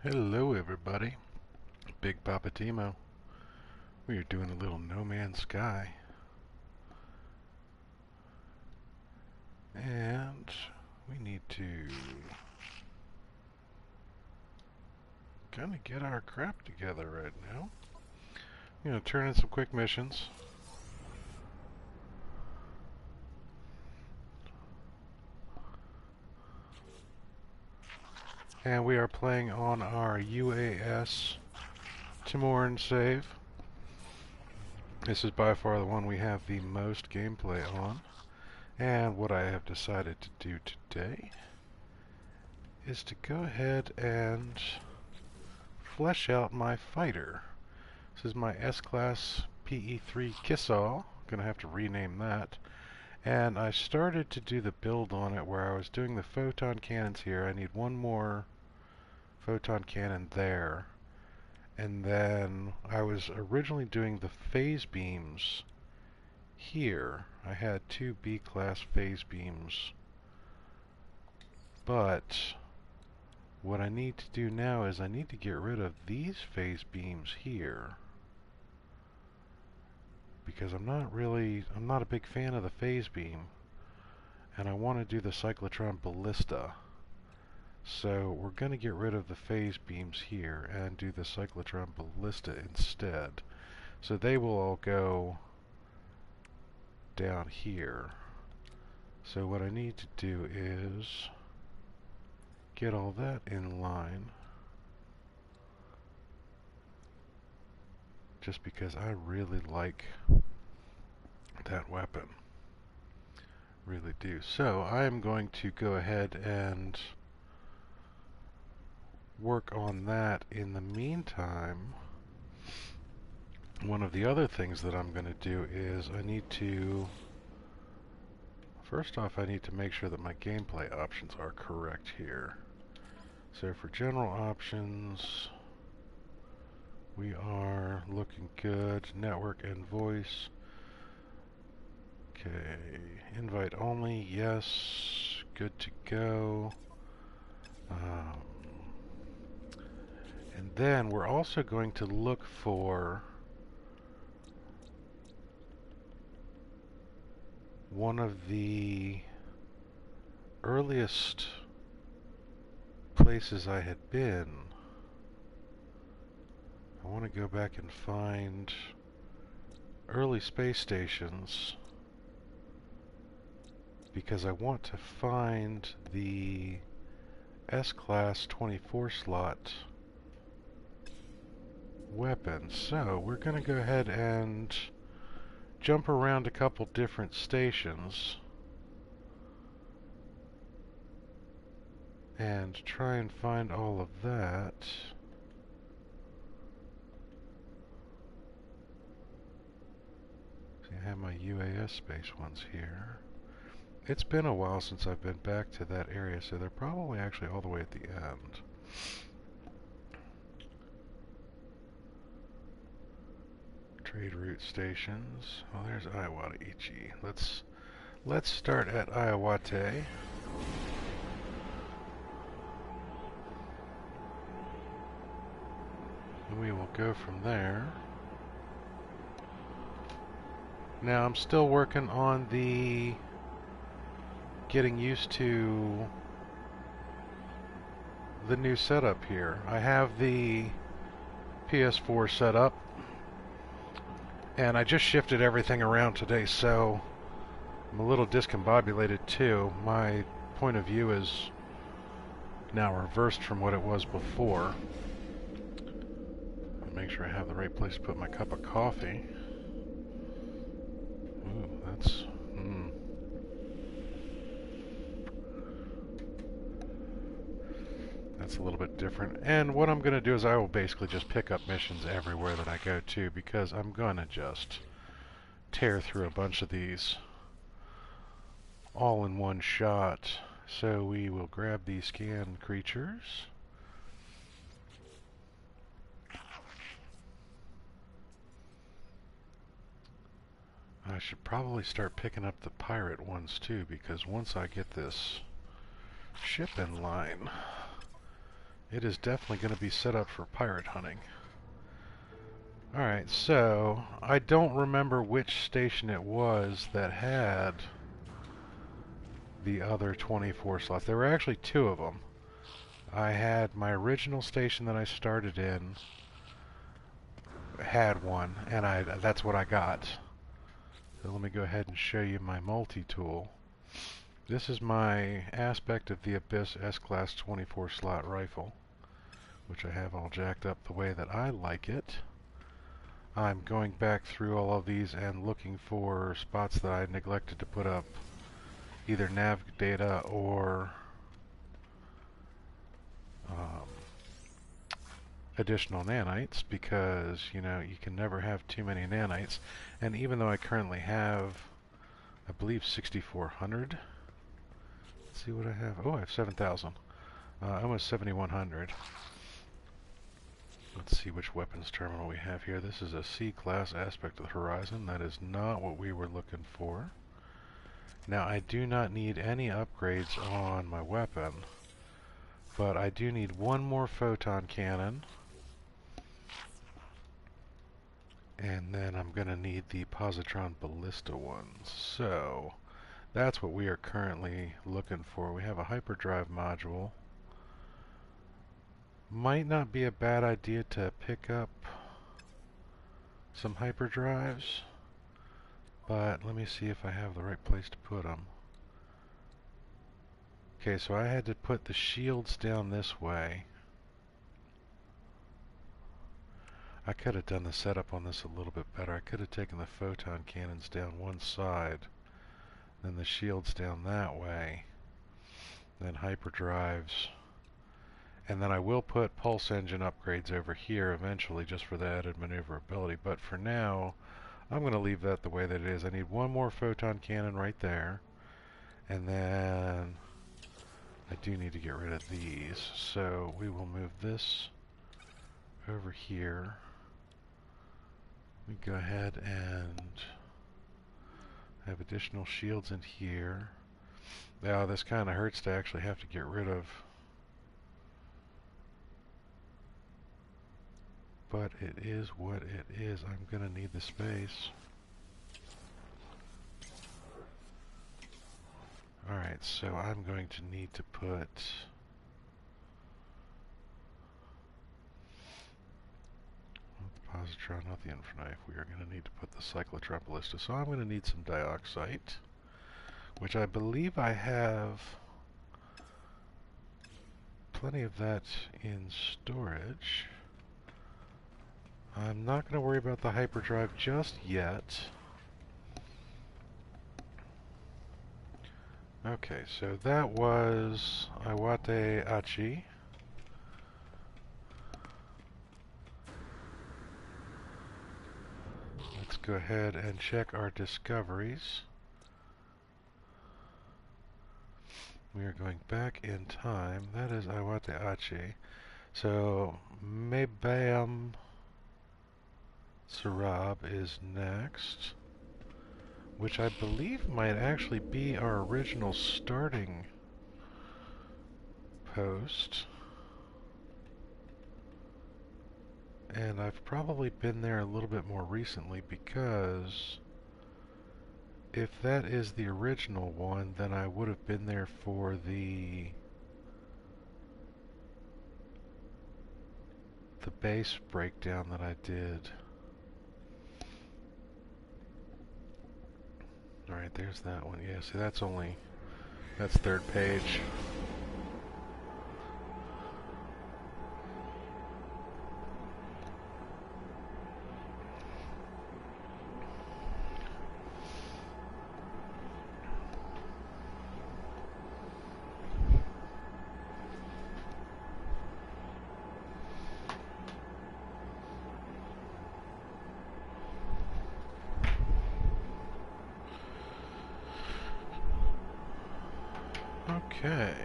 Hello everybody, Big Poppa T-Mo. We are doing a little No Man's Sky. And we need to kind of get our crap together right now. I'm going to turn in some quick missions. And we are playing on our UAS Timoran save. This is by far the one we have the most gameplay on. And what I have decided to do today is to go ahead and flesh out my fighter. This is my S-Class PE-3 Kissaw. Gonna have to rename that. And I started to do the build on it where I was doing the photon cannons here. I need one more photon cannon there. And then I was originally doing the phase beams here. I had two B-class phase beams. But what I need to do now is I need to get rid of these phase beams here. Because I'm not a big fan of the phase beam. And I want to do the cyclotron ballista. So we're going to get rid of the phase beams here and do the cyclotron ballista instead. So they will all go down here. So what I need to do is get all that in line. Just because I really like that weapon. Really do. So I am going to go ahead and work on that. In the meantime, one of the other things that I'm going to do is I need to, first off, I need to make sure that my gameplay options are correct here. So for general options, we are looking good. Network and voice. Okay, invite only, yes, good to go. And then we're also going to look for one of the earliest places I had been. I want to go back and find early space stations because I want to find the S-Class 24 slot weapon. So we're going to go ahead and jump around a couple different stations and try and find all of that. See, I have my UAS space ones here. It's been a while since I've been back to that area, so they're probably actually all the way at the end. Trade route stations. Well, there's Iwata-Ichi. Let's start at Iwate. And we will go from there. Now I'm still working on the getting used to the new setup here. I have the PS4 set up, and I just shifted everything around today, so I'm a little discombobulated too. My point of view is now reversed from what it was before. I'll make sure I have the right place to put my cup of coffee. Ooh, that's... That's a little bit different. And what I'm going to do is I will basically just pick up missions everywhere that I go to, because I'm going to just tear through a bunch of these all in one shot. So we will grab these scan creatures. I should probably start picking up the pirate ones too, because once I get this ship in line, it is definitely going to be set up for pirate hunting. Alright, so I don't remember which station it was that had the other 24 slots. There were actually two of them. I had my original station that I started in had one, and that's what I got. So let me go ahead and show you my multi-tool. This is my Aspect of the Abyss S-Class 24 slot rifle, which I have all jacked up the way that I like it. I'm going back through all of these and looking for spots that I neglected to put up either nav data or additional nanites, because you know you can never have too many nanites. And even though I currently have, I believe, 6,400. Let's see what I have. Oh, I have 7,000. Almost 7,100. Let's see which weapons terminal we have here. This is a C-class Aspect of the Horizon. That is not what we were looking for. Now, I do not need any upgrades on my weapon, but I do need one more photon cannon. And then I'm going to need the positron ballista ones. So, that's what we are currently looking for. We have a hyperdrive module. Might not be a bad idea to pick up some hyperdrives, but let me see if I have the right place to put them. Okay, so I had to put the shields down this way. I could have done the setup on this a little bit better. I could have taken the photon cannons down one side, then the shields down that way, then hyperdrives. And then I will put pulse engine upgrades over here eventually just for the added maneuverability. But for now, I'm going to leave that the way that it is. I need one more photon cannon right there. And then I do need to get rid of these. So we will move this over here. We go ahead and have additional shields in here. Now this kind of hurts to actually have to get rid of, but it is what it is. I'm going to need the space. Alright, so I'm going to need to put the positron, not the infraknife. We are going to need to put the cyclotron ballista. So I'm going to need some dioxite, which I believe I have plenty of that in storage. I'm not going to worry about the hyperdrive just yet. Okay, so that was Iwate Achi. Let's go ahead and check our discoveries. We are going back in time. That is Iwate Achi. So, Mebayam Sarab is next, which I believe might actually be our original starting post. And I've probably been there a little bit more recently, because if that is the original one, then I would have been there for the base breakdown that I did. Alright, there's that one. Yeah, see, that's third page. Okay.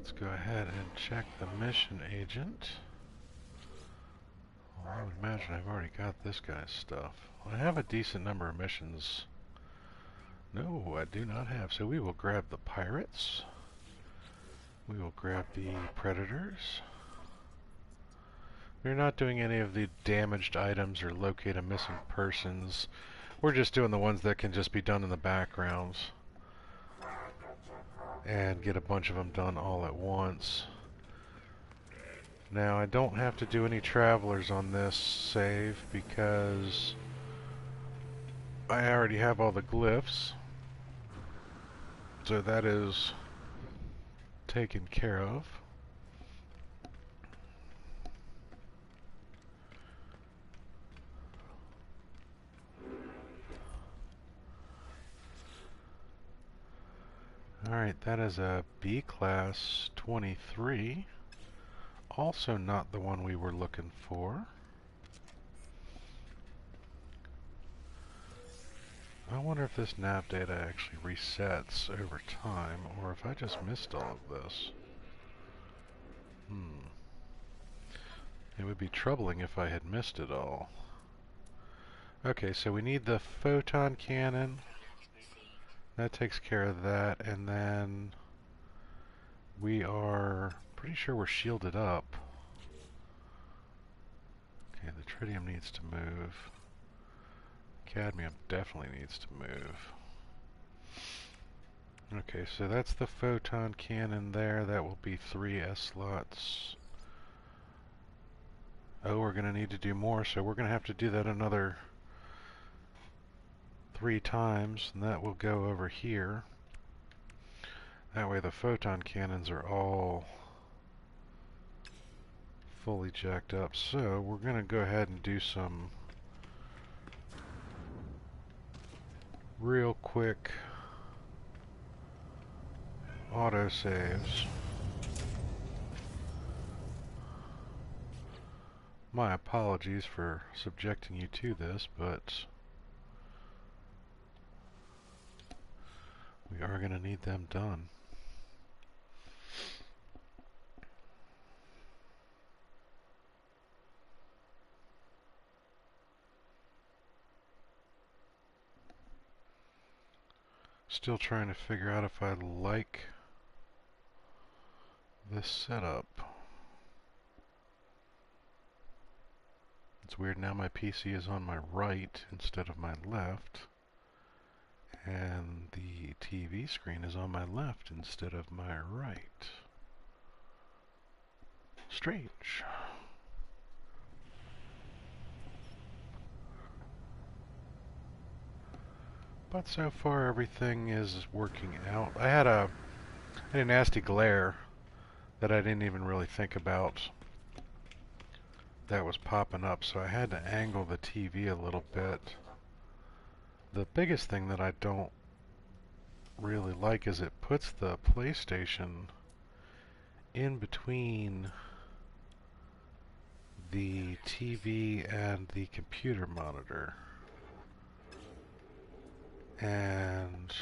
Let's go ahead and check the mission agent. Well, I would imagine I've already got this guy's stuff. I have a decent number of missions. No, I do not have. So we will grab the pirates. We will grab the predators. We're not doing any of the damaged items or locate a missing persons. We're just doing the ones that can just be done in the backgrounds. And get a bunch of them done all at once. Now, I don't have to do any travelers on this save because I already have all the glyphs. So that is taken care of. Alright, that is a B class 23. Also not the one we were looking for. I wonder if this nav data actually resets over time, or if I just missed all of this. It would be troubling if I had missed it all. Okay, so we need the photon cannon. That takes care of that, and then we are pretty sure we're shielded up. Okay, the tritium needs to move. Cadmium definitely needs to move. Okay, so that's the photon cannon there. That will be 3 S slots. Oh, we're going to need to do more, so we're going to have to do that another 3 times, and that will go over here. That way the photon cannons are all fully jacked up. So we're going to go ahead and do some real quick autosaves. My apologies for subjecting you to this, but we are going to need them done. Still trying to figure out if I like this setup. It's weird, now my PC is on my right instead of my left, and the TV screen is on my left instead of my right. Strange. But so far everything is working out. I had a nasty glare that I didn't even really think about that was popping up, so I had to angle the TV a little bit. The biggest thing that I don't really like is it puts the PlayStation in between the TV and the computer monitor. And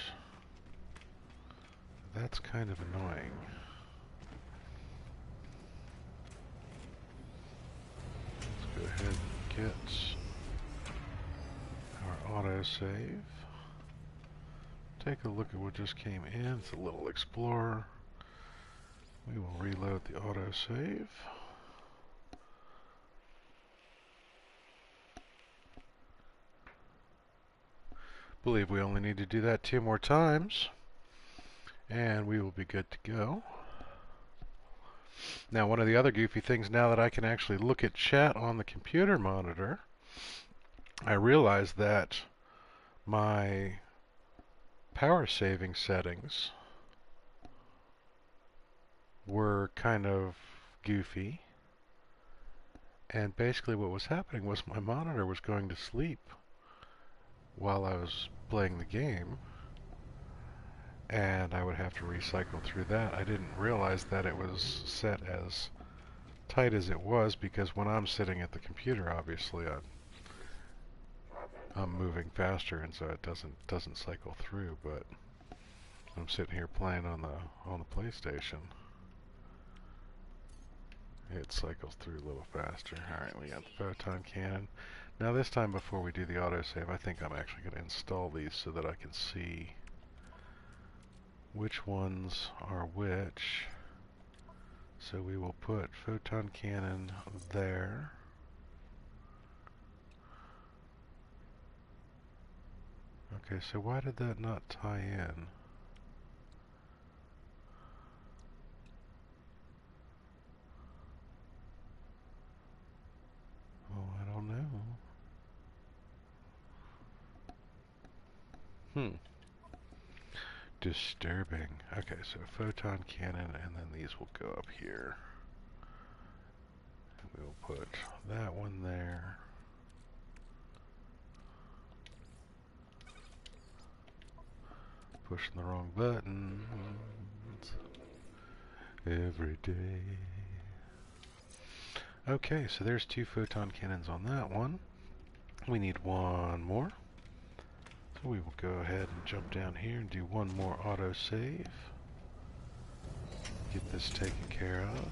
that's kind of annoying. Let's go ahead and get our autosave. Take a look at what just came in. It's a little explorer. We will reload the autosave. Believe we only need to do that 2 more times, and we will be good to go. Now, one of the other goofy things, now that I can actually look at chat on the computer monitor, I realize that my power saving settings were kind of goofy, and basically what was happening was my monitor was going to sleep while I was playing the game, and I would have to recycle through that. I didn't realize that it was set as tight as it was, because when I'm sitting at the computer, obviously I'm moving faster, and so it doesn't cycle through. But I'm sitting here playing on the PlayStation. it cycles through a little faster. Alright, we got the photon cannon. Now this time before we do the autosave, I think I'm actually going to install these so that I can see which ones are which. So we will put photon cannon there. Okay, so why did that not tie in? Oh, I don't know. Disturbing. Okay, so photon cannon, and then these will go up here. And we'll put that one there. Pushing the wrong button every day. Okay, so there's 2 photon cannons on that one. We need one more. So we will go ahead and jump down here and do one more autosave. Get this taken care of.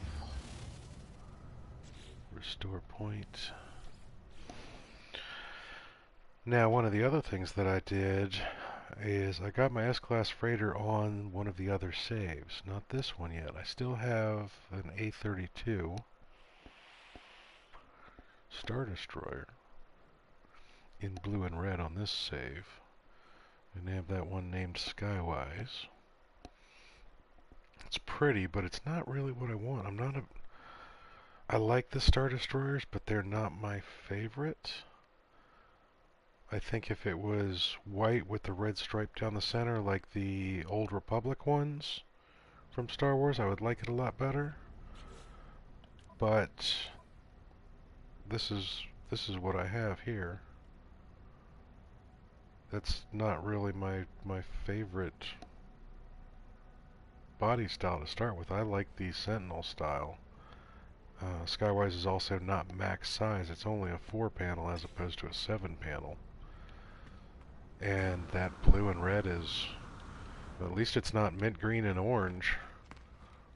Restore point. Now, one of the other things that I did is I got my S-Class freighter on one of the other saves. Not this one yet. I still have an A-32 Star Destroyer in blue and red on this save. And I have that one named Skywise. It's pretty, but it's not really what I want. I like the Star Destroyers, but they're not my favorite. I think if it was white with the red stripe down the center, like the Old Republic ones from Star Wars, I would like it a lot better. But this is what I have here. That's not really my favorite body style to start with. I like the Sentinel style. Skywise is also not max size. It's only a 4 panel as opposed to a 7 panel. And that blue and red is, well, at least it's not mint green and orange.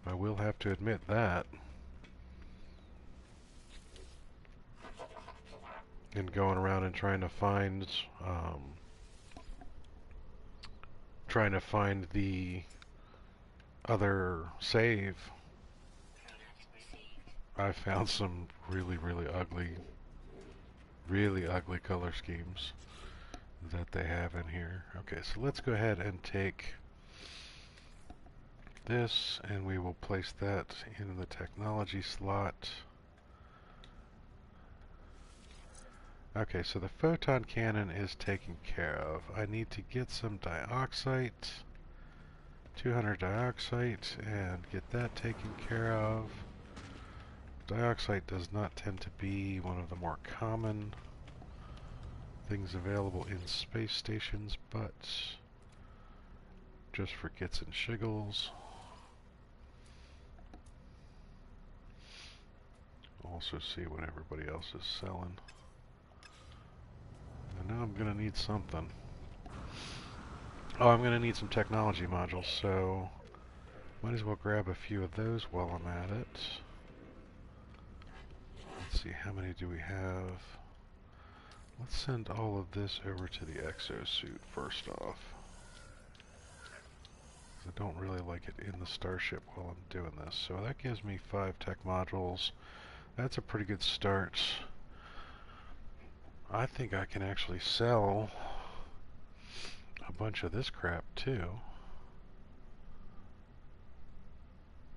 I will have to admit that. And going around and trying to find the other save, I found some really ugly color schemes that they have in here. Okay, so let's go ahead and take this and we will place that in the technology slot. Okay, so the photon cannon is taken care of. I need to get some dioxite, 200 dioxite, and get that taken care of. Dioxite does not tend to be one of the more common things available in space stations, but just for gits and shiggles. Also see what everybody else is selling. I know I'm going to need something. Oh, I'm going to need some technology modules, so might as well grab a few of those while I'm at it. Let's see, how many do we have? Let's send all of this over to the exosuit first off. I don't really like it in the starship while I'm doing this. So that gives me 5 tech modules. That's a pretty good start. I think I can actually sell a bunch of this crap too,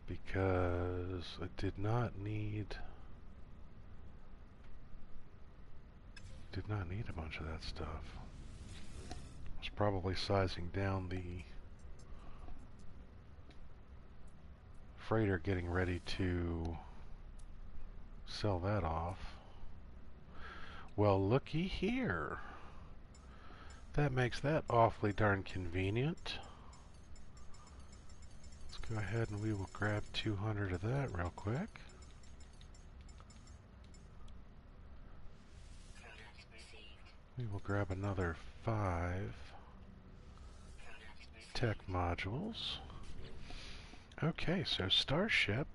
because I did not need a bunch of that stuff. I was probably sizing down the freighter, getting ready to sell that off. Well, looky here. That makes that awfully darn convenient. Let's go ahead and we will grab 200 of that real quick. We will grab another 5 tech modules. Okay, so Starship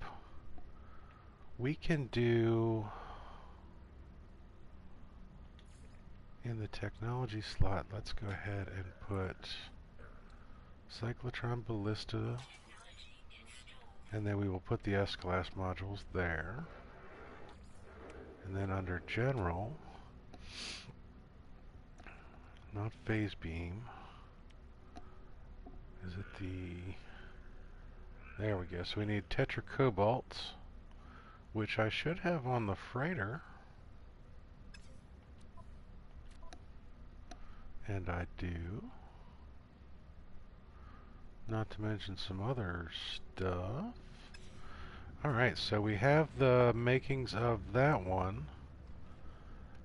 We can do in the technology slot, let's go ahead and put cyclotron ballista, and then we will put the S-class modules there. And then under general, not phase beam, is it the, there we go, so we need tetracobalts, which I should have on the freighter, and I do, not to mention some other stuff. Alright, so we have the makings of that one.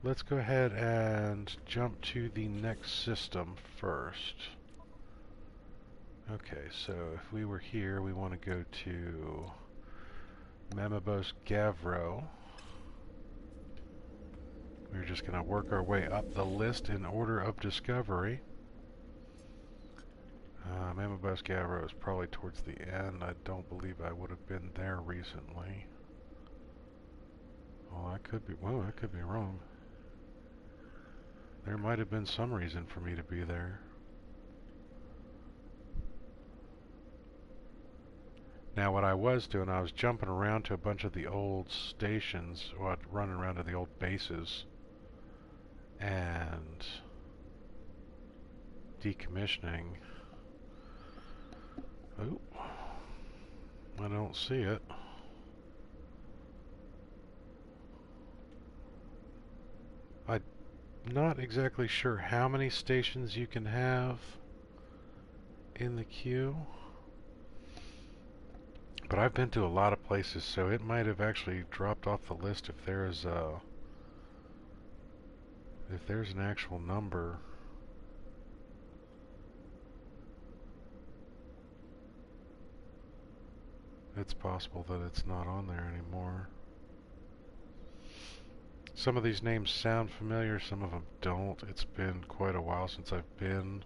Let's go ahead and jump to the next system first. Okay, so if we were here, we want to go to Mamabos Gavro. We're just going to work our way up the list in order of discovery. Mamabos Gavro is probably towards the end. I don't believe I would have been there recently. Well, I could be, whoa, I could be wrong. There might have been some reason for me to be there. Now what I was doing, I was jumping around to a bunch of the old stations, or running around to the old bases, and decommissioning. Oh, I don't see it. I'm not exactly sure how many stations you can have in the queue, but I've been to a lot of places, so it might have actually dropped off the list if there's an actual number. It's possible that it's not on there anymore. Some of these names sound familiar, some of them don't. It's been quite a while since I've been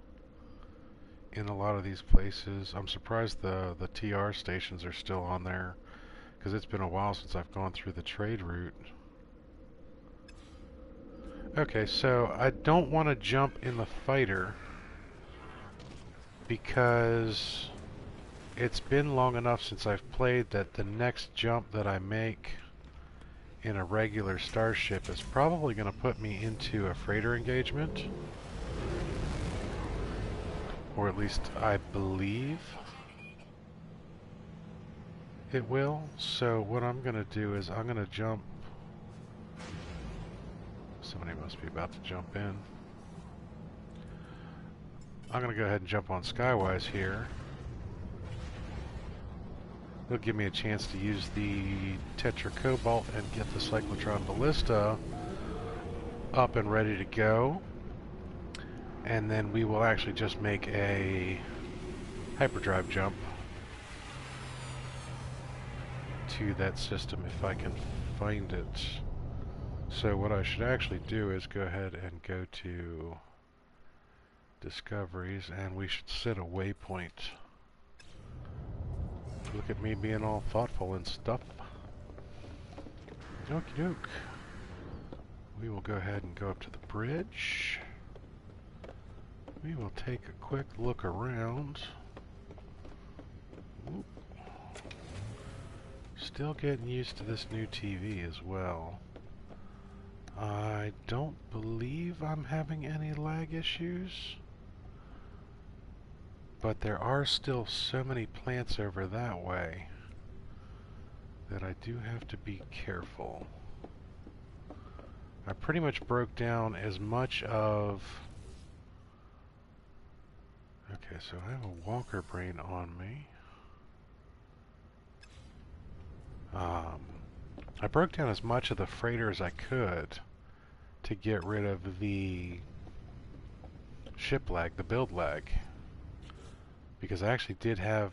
in a lot of these places. I'm surprised the TR stations are still on there, because it's been a while since I've gone through the trade route. Okay, so I don't want to jump in the fighter because it's been long enough since I've played that the next jump that I make in a regular starship is probably going to put me into a freighter engagement. Or at least I believe it will. So what I'm going to do is I'm going to jump. Somebody must be about to jump in. I'm going to go ahead and jump on Skywise here. It'll give me a chance to use the Tetracobalt and get the Cyclotron Ballista up and ready to go. And then we will actually just make a hyperdrive jump to that system if I can find it. So what I should actually do is go ahead and go to Discoveries, and we should set a waypoint. Look at me being all thoughtful and stuff. Okie doke. We will go ahead and go up to the bridge. We will take a quick look around. Oop. Still getting used to this new TV as well. I don't believe I'm having any lag issues, but there are still so many plants over that way that I do have to be careful. I pretty much broke down as much of... Okay, so I have a walker brain on me. I broke down as much of the freighter as I could to get rid of the ship lag, the build lag. Because I actually did have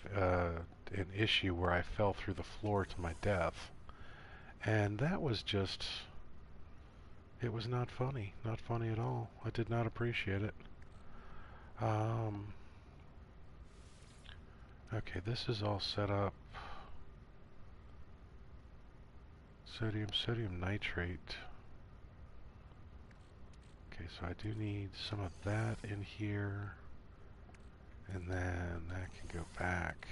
an issue where I fell through the floor to my death. And that was just... It was not funny. Not funny at all. I did not appreciate it. Okay, this is all set up sodium nitrate. Okay, so I do need some of that in here, and then that can go back.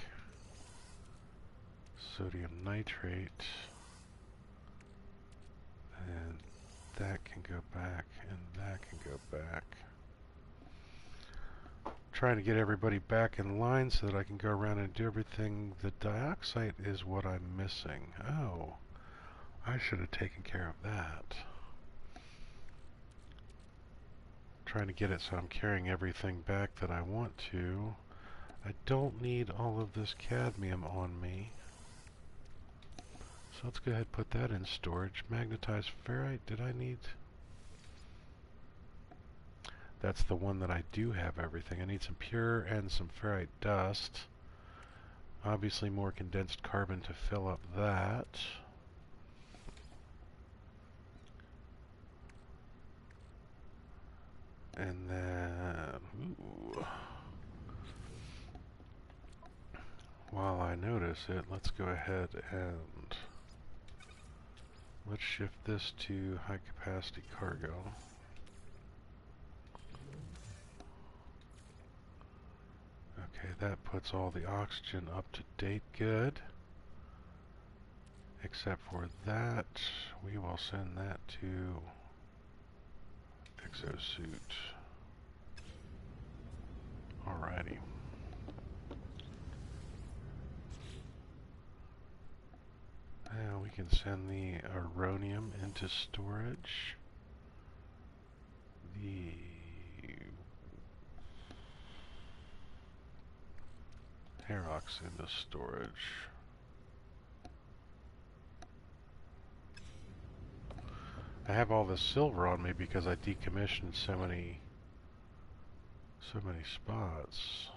Sodium nitrate, and that can go back, and that can go back. Trying to get everybody back in line so that I can go around and do everything. The dioxide is what I'm missing. Oh, I should have taken care of that. Trying to get it so I'm carrying everything back that I want to. I don't need all of this cadmium on me. So let's go ahead and put that in storage. Magnetized ferrite, did I need? That's the one that I do have everything. I need some pure and some ferrite dust. Obviously more condensed carbon to fill up that. And then, ooh. While I notice it, let's go ahead and let's shift this to high capacity cargo. Okay, that puts all the oxygen up to date good. Except for that, we will send that to exosuit. Alrighty. Now we can send the uranium into storage. The Herox into storage. I have all this silver on me because I decommissioned so many spots.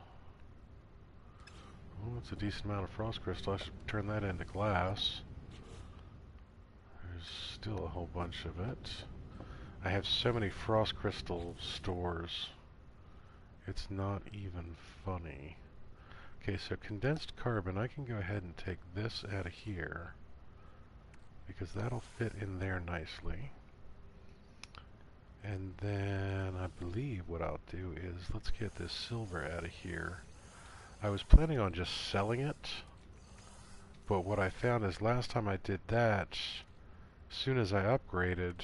Well, that's a decent amount of frost crystal. I should turn that into glass. There's still a whole bunch of it. I have so many frost crystal stores. It's not even funny. Okay, so condensed carbon, I can go ahead and take this out of here because that'll fit in there nicely. And then I believe what I'll do is let's get this silver out of here. I was planning on just selling it, but what I found is last time I did that, as soon as I upgraded,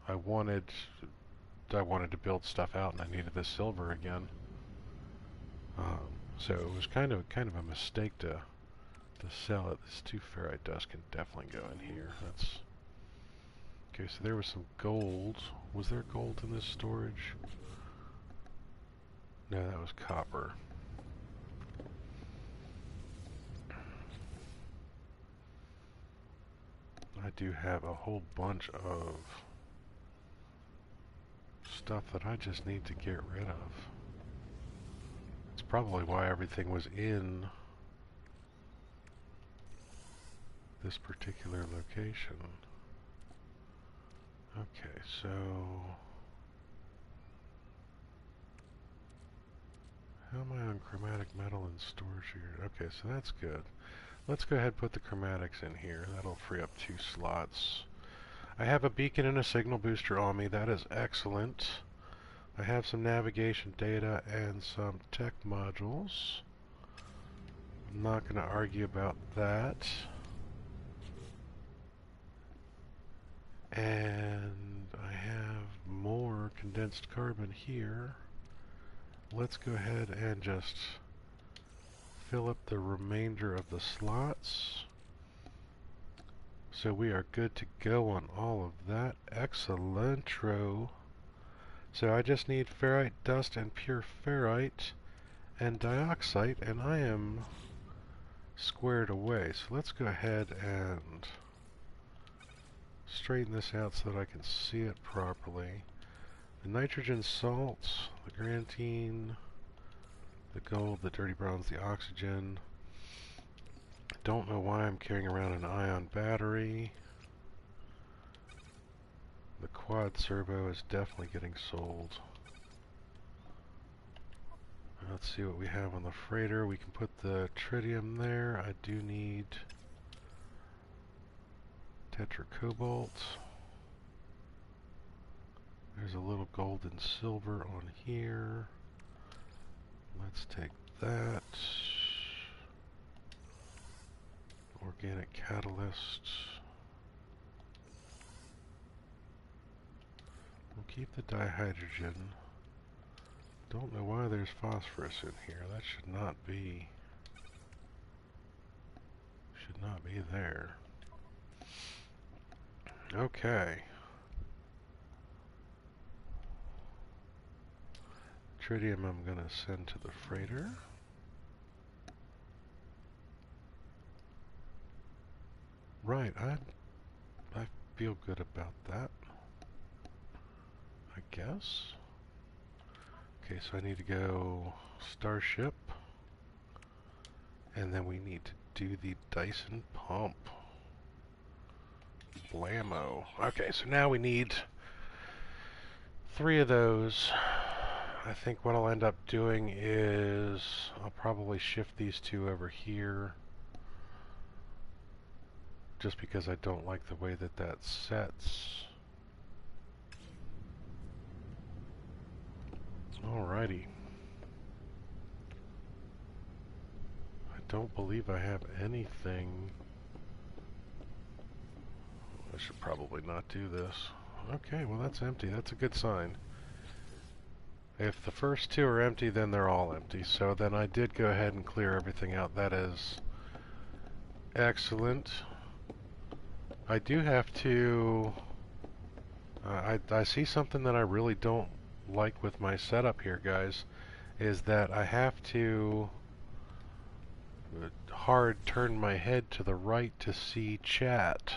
I wanted to build stuff out and I needed the silver again. So it was kind of a mistake to sell it. This 2 ferrite dust can definitely go in here. That's okay. So there was some gold. Was there gold in this storage? No, that was copper. I do have a whole bunch of stuff that I just need to get rid of. It's probably why everything was in this particular location. Okay, so how am I on chromatic metal and storage here? Okay, so that's good. Let's go ahead and put the chromatics in here. That'll free up 2 slots. I have a beacon and a signal booster on me. That is excellent. I have some navigation data and some tech modules. I'm not going to argue about that. And I have more condensed carbon here. Let's go ahead and just fill up the remainder of the slots. So we are good to go on all of that. Excellentro. So I just need ferrite dust and pure ferrite and dioxide, and I am squared away. So let's go ahead and straighten this out so that I can see it properly. The nitrogen salts, the grantine, the gold, the dirty bronze, the oxygen. Don't know why I'm carrying around an ion battery. The quad servo is definitely getting sold. Let's see what we have on the freighter. We can put the tritium there. I do need tetracobalt. There's a little gold and silver on here. Let's take that. Organic catalyst. We'll keep the dihydrogen. Don't know why there's phosphorus in here. That should not be there. Okay. Tritium I'm gonna send to the freighter. Right, I feel good about that, I guess. Okay, so I need to go Starship, and then we need to do the Dyson pump. Blammo. Okay, so now we need 3 of those. I think what I'll end up doing is I'll probably shift these 2 over here, just because I don't like the way that that sets. Alrighty. I don't believe I have anything. I should probably not do this. Okay, well that's empty. That's a good sign. If the first 2 are empty, then they're all empty. So then I did go ahead and clear everything out. That is excellent. I do have to... I see something that I really don't like with my setup here, guys, is that I have to hard turn my head to the right to see chat.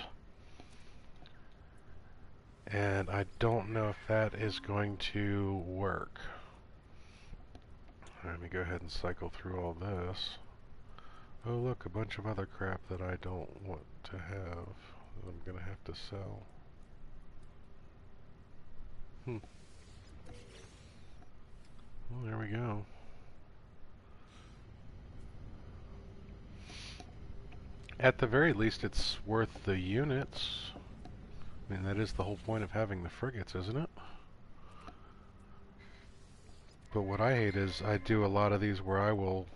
And I don't know if that is going to work. Let me go ahead and cycle through all this. Oh look, a bunch of other crap that I don't want to have, that I'm gonna have to sell. Well, there we go. At the very least, it's worth the units. I mean, that is the whole point of having the frigates, isn't it? But what I hate is I do a lot of these where I will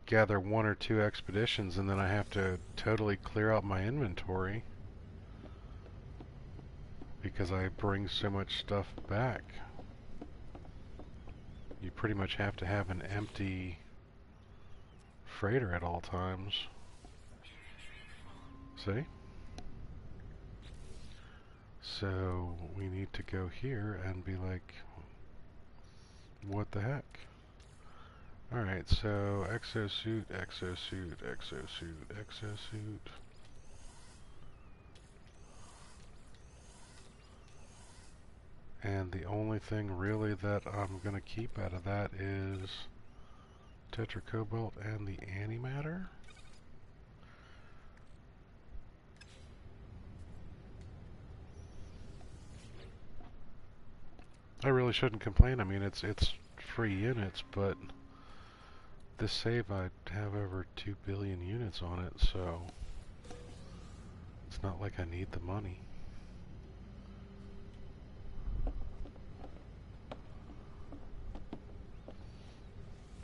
gather 1 or 2 expeditions and then I have to totally clear out my inventory because I bring so much stuff back. You pretty much have to have an empty freighter at all times. See? So we need to go here and be like, what the heck? Alright, so exosuit, exosuit, exosuit, exosuit. And the only thing really that I'm going to keep out of that is tetracobalt and the antimatter. I really shouldn't complain. I mean, it's free units, but this save I have over 2 billion units on it, so it's not like I need the money.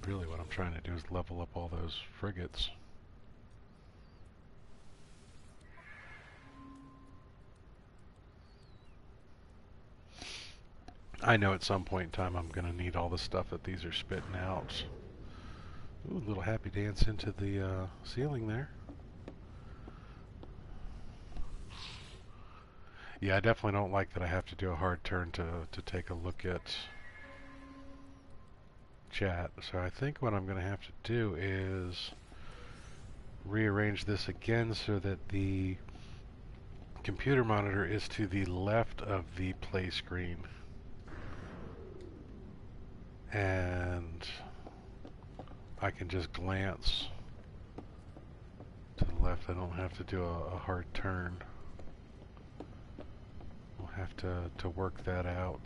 Really what I'm trying to do is level up all those frigates. I know at some point in time I'm going to need all the stuff that these are spitting out. Ooh, a little happy dance into the ceiling there. Yeah, I definitely don't like that I have to do a hard turn to take a look at chat. So I think what I'm going to have to do is rearrange this again so that the computer monitor is to the left of the play screen. And I can just glance to the left. I don't have to do a hard turn. We'll have to work that out.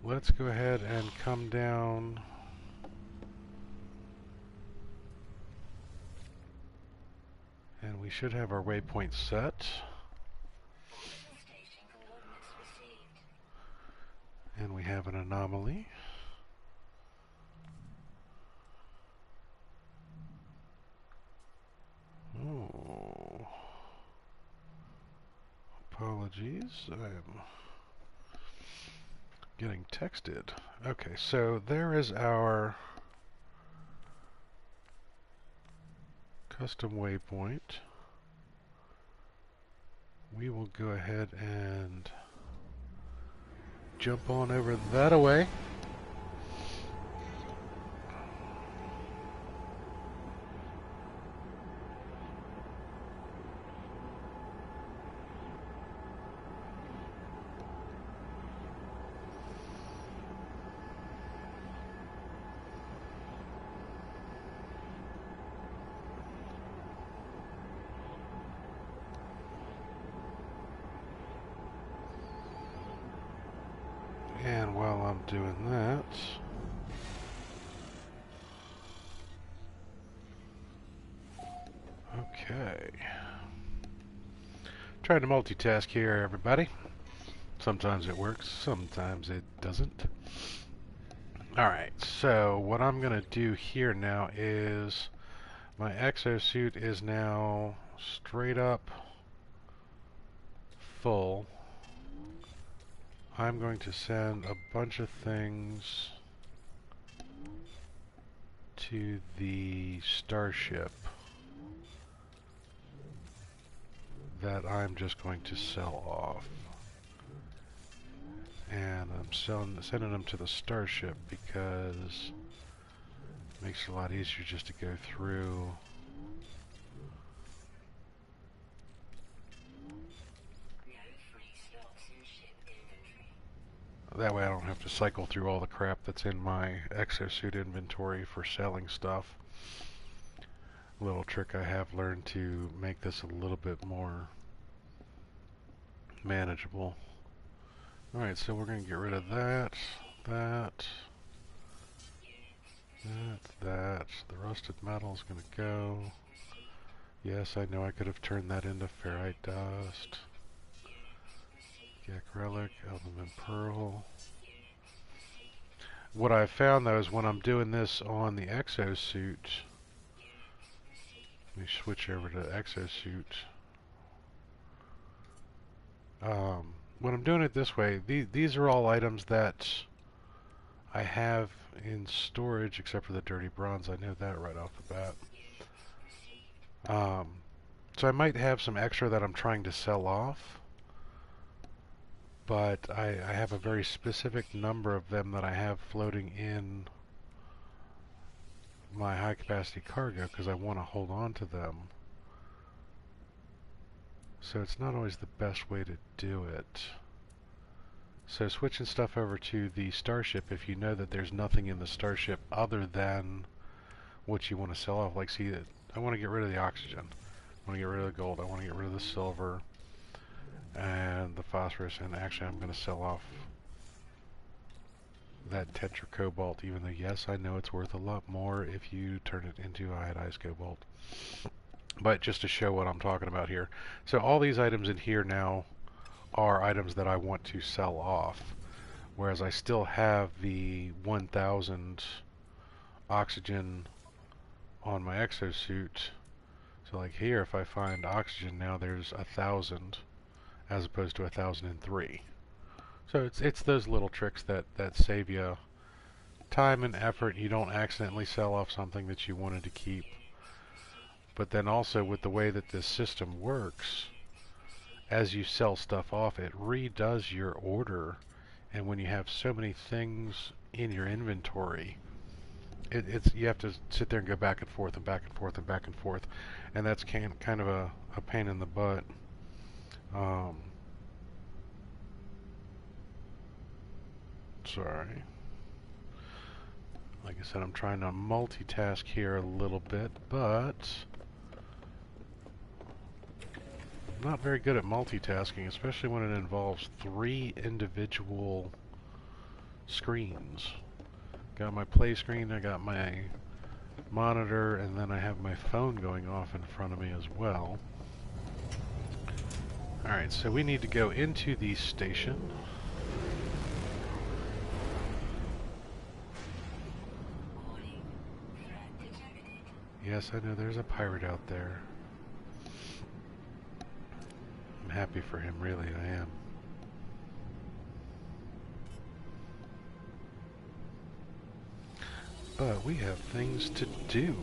Let's go ahead and come down And we should have our waypoint set. And we have an anomaly. Oh. Apologies. I'm getting texted. Okay, so there is our custom waypoint. We will go ahead and jump on over that away. And while I'm doing that, okay. Trying to multitask here, everybody. Sometimes it works, sometimes it doesn't. Alright, so what I'm going to do here now is my exosuit is now straight up full. I'm going to send a bunch of things to the starship that I'm just going to sell off. And I'm sending them to the starship because it makes it a lot easier just to go through. That way I don't have to cycle through all the crap that's in my exosuit inventory for selling stuff. A little trick I have learned to make this a little bit more manageable. Alright, so we're going to get rid of that. The rusted metal is going to go. Yes, I know I could have turned that into ferrite dust. Gek relic, element pearl. What I've found though is when I'm doing this on the exosuit, let me switch over to exosuit. When I'm doing it this way, these are all items that I have in storage, except for the dirty bronze. I know that right off the bat. So I might have some extra that I'm trying to sell off, but I have a very specific number of them that I have floating in my high capacity cargo because I want to hold on to them. So it's not always the best way to do it. So switching stuff over to the starship, if you know that there's nothing in the starship other than what you want to sell off, like see, I want to get rid of the oxygen, I want to get rid of the gold, I want to get rid of the silver and the phosphorus, and actually I'm going to sell off that tetracobalt, even though yes, I know it's worth a lot more if you turn it into iodized cobalt. But just to show what I'm talking about here. So all these items in here now are items that I want to sell off, whereas I still have the 1000 oxygen on my exosuit. So like here, if I find oxygen now, there's 1000 as opposed to 1003. So it's those little tricks that save you time and effort. You don't accidentally sell off something that you wanted to keep. But then also with the way that this system works, as you sell stuff off, it redoes your order. And when you have so many things in your inventory, you have to sit there and go back and forth and back and forth and back and forth. And that's kind of a pain in the butt. Sorry. Like I said, I'm trying to multitask here a little bit, but I'm not very good at multitasking, especially when it involves 3 individual screens. Got my play screen, I got my monitor, and then I have my phone going off in front of me as well. Alright, so we need to go into the station. Yes, I know there's a pirate out there. I'm happy for him, really, I am. But we have things to do.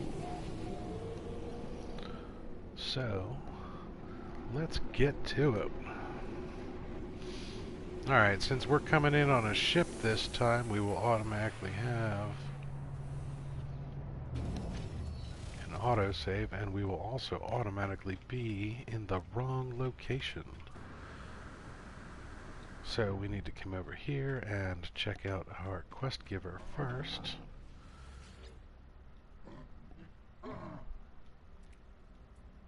So, let's get to it. Alright, since we're coming in on a ship this time, we will automatically have an autosave, and we will also automatically be in the wrong location. So we need to come over here and check out our quest giver first.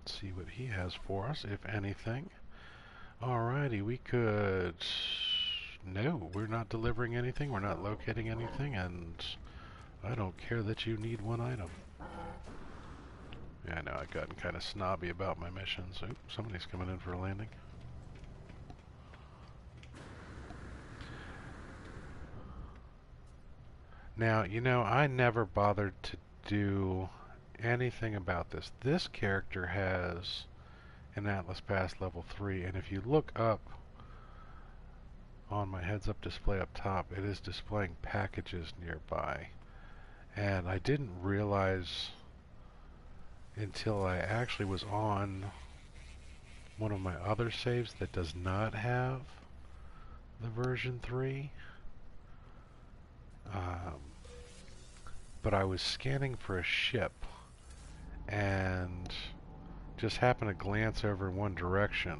See what he has for us, if anything. Alrighty, we could... No, we're not delivering anything, we're not locating anything, and I don't care that you need one item. Yeah, I know, I've gotten kind of snobby about my missions. Oop, somebody's coming in for a landing. Now, you know, I never bothered to do anything about this. This character has an Atlas Pass level 3, and if you look up on my heads-up display up top, it is displaying packages nearby. And I didn't realize until I actually was on one of my other saves that does not have the version 3. But I was scanning for a ship and just happened to glance over in one direction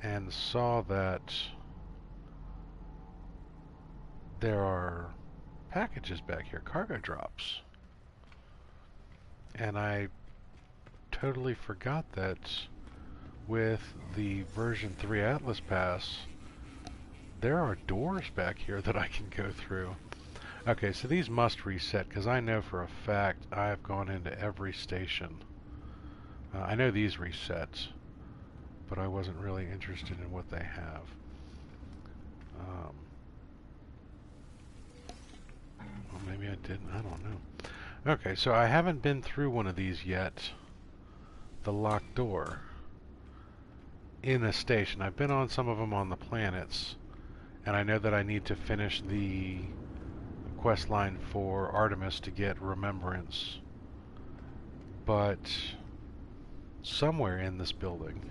and saw that there are packages back here, cargo drops. And I totally forgot that with the version 3 Atlas Pass, there are doors back here that I can go through. Okay, so these must reset, because I know for a fact I have gone into every station. I know these reset, but I wasn't really interested in what they have. Well, maybe I didn't, I don't know. Okay, so I haven't been through one of these yet. The locked door. In a station. I've been on some of them on the planets, and I know that I need to finish the quest line for Artemis to get Remembrance. But somewhere in this building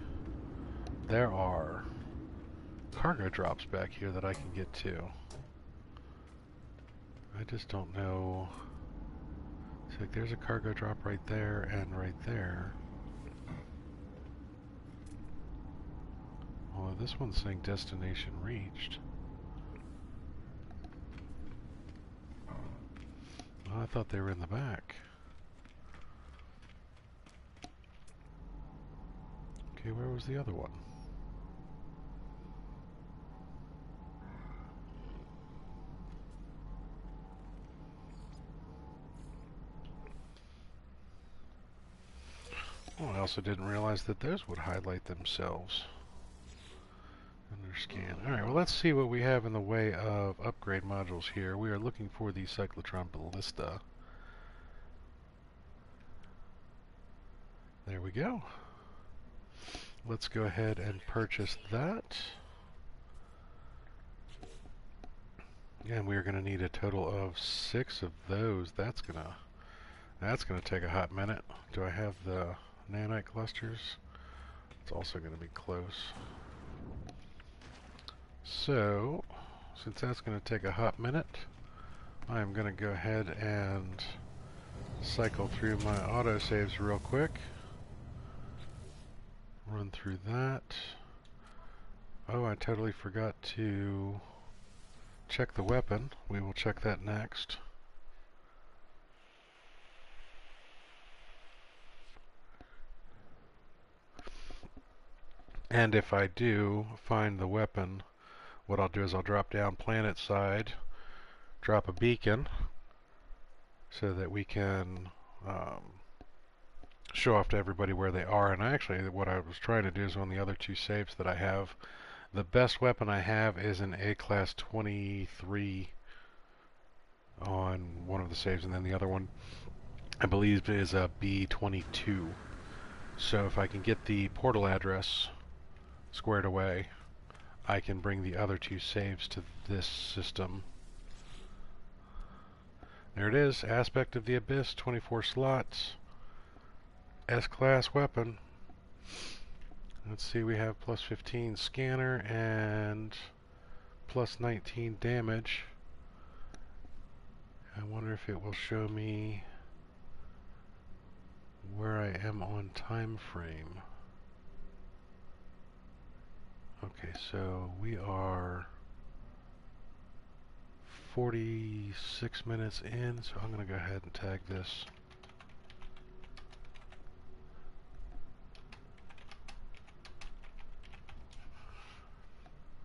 there are cargo drops back here that I can get to. I just don't know. It's like there's a cargo drop right there and right there. Although this one's saying destination reached. Oh, I thought they were in the back. Okay, where was the other one? Oh, I also didn't realize that those would highlight themselves under scan. Alright, well let's see what we have in the way of upgrade modules here. We are looking for the Cyclotron Ballista. There we go. Let's go ahead and purchase that. And we're going to need a total of 6 of those. That's gonna take a hot minute. Do I have the nanite clusters? It's also going to be close. So, since that's going to take a hot minute, I'm going to go ahead and cycle through my autosaves real quick. Run through that. Oh, I totally forgot to check the weapon. We will check that next. And if I do find the weapon, what I'll do is I'll drop down planet side, drop a beacon, so that we can um, show off to everybody where they are. And actually, what I was trying to do is on the other two saves that I have, the best weapon I have is an A-Class 23 on one of the saves, and then the other one, I believe, is a B-22. So if I can get the portal address squared away, I can bring the other two saves to this system. There it is, Aspect of the Abyss, 24 slots, S-Class weapon. Let's see, we have plus 15 scanner and plus 19 damage. I wonder if it will show me where I am on time frame. Okay, so we are 46 minutes in, so I'm going to go ahead and tag this.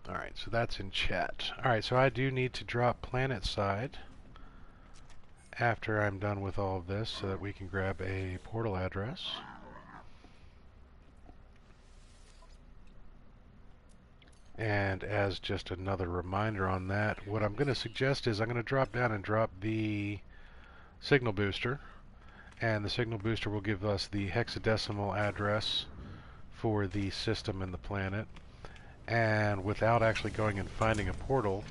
Alright, so that's in chat. Alright, so I do need to drop planet side after I'm done with all of this so that we can grab a portal address. And as just another reminder on that, what I'm going to suggest is I'm going to drop down and drop the signal booster. And the signal booster will give us the hexadecimal address for the system and the planet. And without actually going and finding a portal,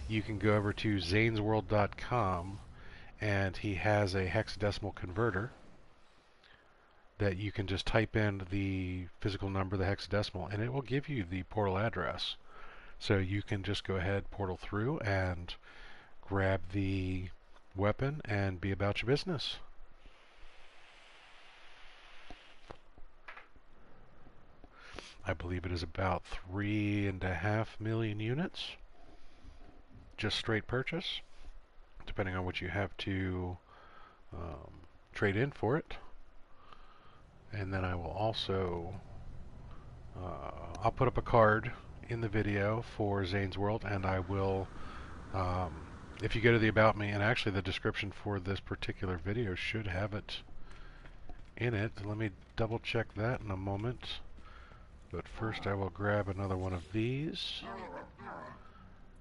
you can go over to xainesworld.com, and he has a hexadecimal converter that you can just type in the physical number, the hexadecimal, and it will give you the portal address. So you can just go ahead, portal through, and grab the weapon and be about your business. I believe it is about 3.5 million units. Just straight purchase, depending on what you have to trade in for it. And then I will also, I'll put up a card in the video for Xaine's World, and I will, if you go to the About Me, and actually the description for this particular video should have it in it. Let me double check that in a moment. But first I will grab another one of these.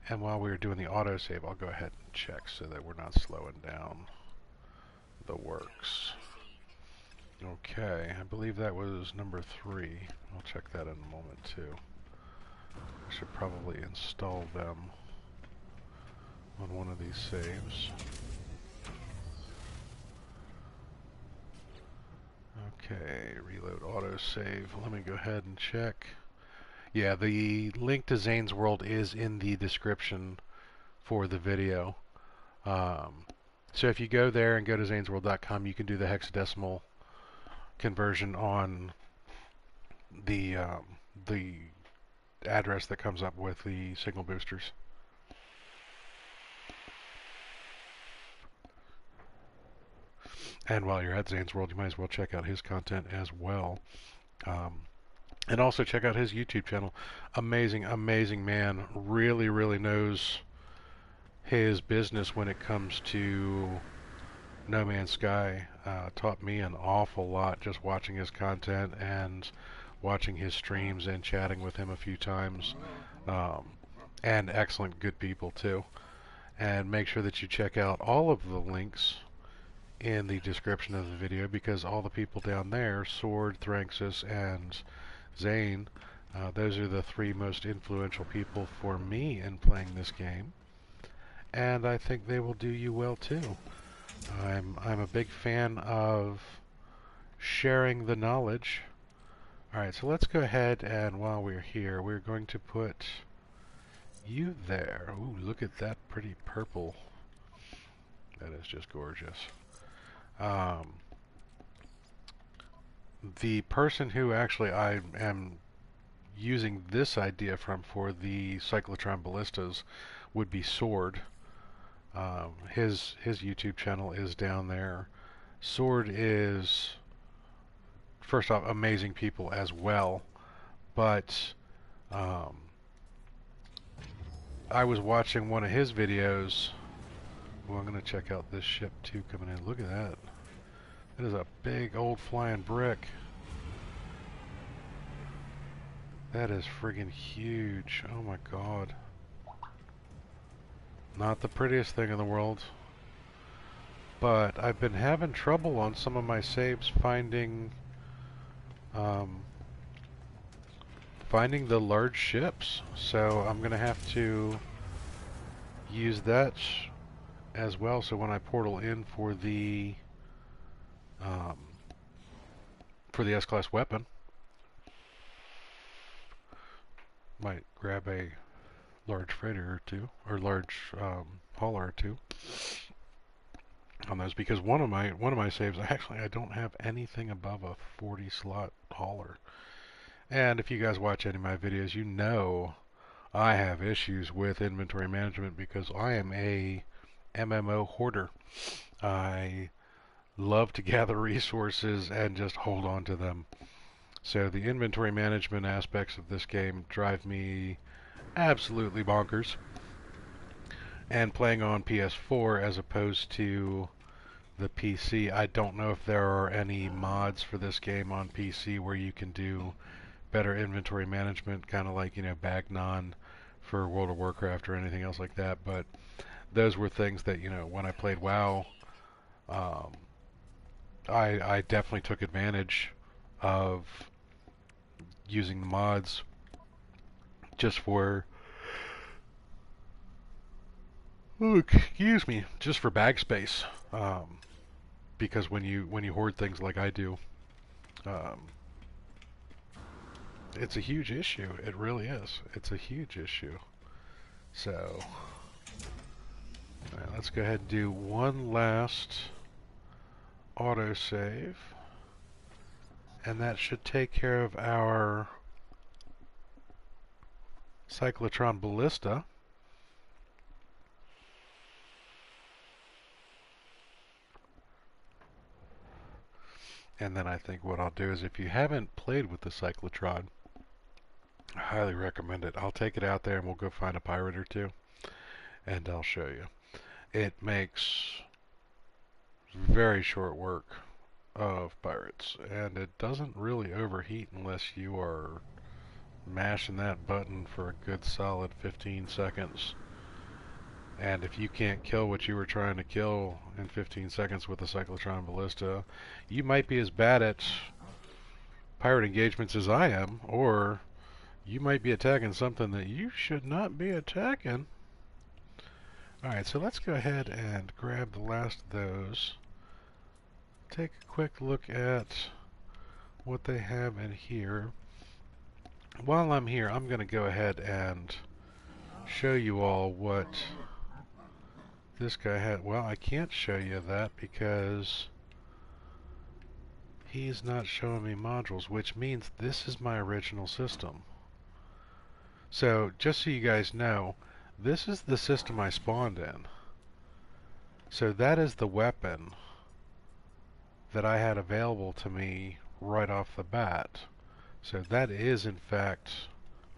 And while we're doing the autosave, I'll go ahead and check so that we're not slowing down the works. Okay, I believe that was number 3. I'll check that in a moment too. I should probably install them on one of these saves. Okay, reload autosave. Let me go ahead and check. Yeah, the link to Xaine's World is in the description for the video. So if you go there and go to xainesworld.com, you can do the hexadecimal conversion on the address that comes up with the signal boosters. And while you're at Xaine's World, you might as well check out his content as well. And also check out his YouTube channel. Amazing, amazing man. Really, really knows his business when it comes to No Man's Sky. Taught me an awful lot just watching his content and watching his streams and chatting with him a few times. And excellent, good people too. And make sure that you check out all of the links in the description of the video, because all the people down there, Sword, Thranxes, and Xaine, those are the 3 most influential people for me in playing this game, and I think they will do you well too. I'm a big fan of sharing the knowledge. Alright, so let's go ahead, and while we're here, we're going to put you there. Ooh, look at that pretty purple. That is just gorgeous. The person who actually I am using this idea from for the cyclotron ballistas would be Sword. His YouTube channel is down there. Sword is, first off, amazing people as well, but I was watching one of his videos Well, I'm gonna check out this ship too coming in. Look at that. It is a big old flying brick. That is friggin' huge. Oh my god. Not the prettiest thing in the world. But I've been having trouble on some of my saves finding finding the large ships. So I'm gonna have to use that as well. So when I portal in for the S-class weapon, might grab a large freighter or two, or large hauler or two on those, because one of my saves, I don't have anything above a 40 slot hauler. And if you guys watch any of my videos, you know I have issues with inventory management because I am a MMO hoarder. I love to gather resources and just hold on to them. So the inventory management aspects of this game drive me absolutely bonkers. And playing on PS4 as opposed to the PC, I don't know if there are any mods for this game on PC where you can do better inventory management, kind of like, Bagnon for World of Warcraft or anything else like that. But those were things that, when I played WoW, I definitely took advantage of using the mods just for, just for bag space. Because when you hoard things like I do, it's a huge issue. It really is. It's a huge issue. So, let's go ahead and do one last autosave. And that should take care of our cyclotron ballista. And then I think what I'll do is, if you haven't played with the cyclotron, I highly recommend it. I'll take it out there and we'll go find a pirate or two, and I'll show you. It makes very short work of pirates, and it doesn't really overheat unless you are mashing that button for a good solid 15 seconds. And if you can't kill what you were trying to kill in 15 seconds with a cyclotron ballista, you might be as bad at pirate engagements as I am, or you might be attacking something that you should not be attacking. Alright, so let's go ahead and grab the last of those. Take a quick look at what they have in here. While I'm here, I'm going to go ahead and show you all what this guy had. Well, I can't show you that because he's not showing me modules, which means this is my original system. So, just so you guys know, this is the system I spawned in. So that is the weapon that I had available to me right off the bat. So that is, in fact,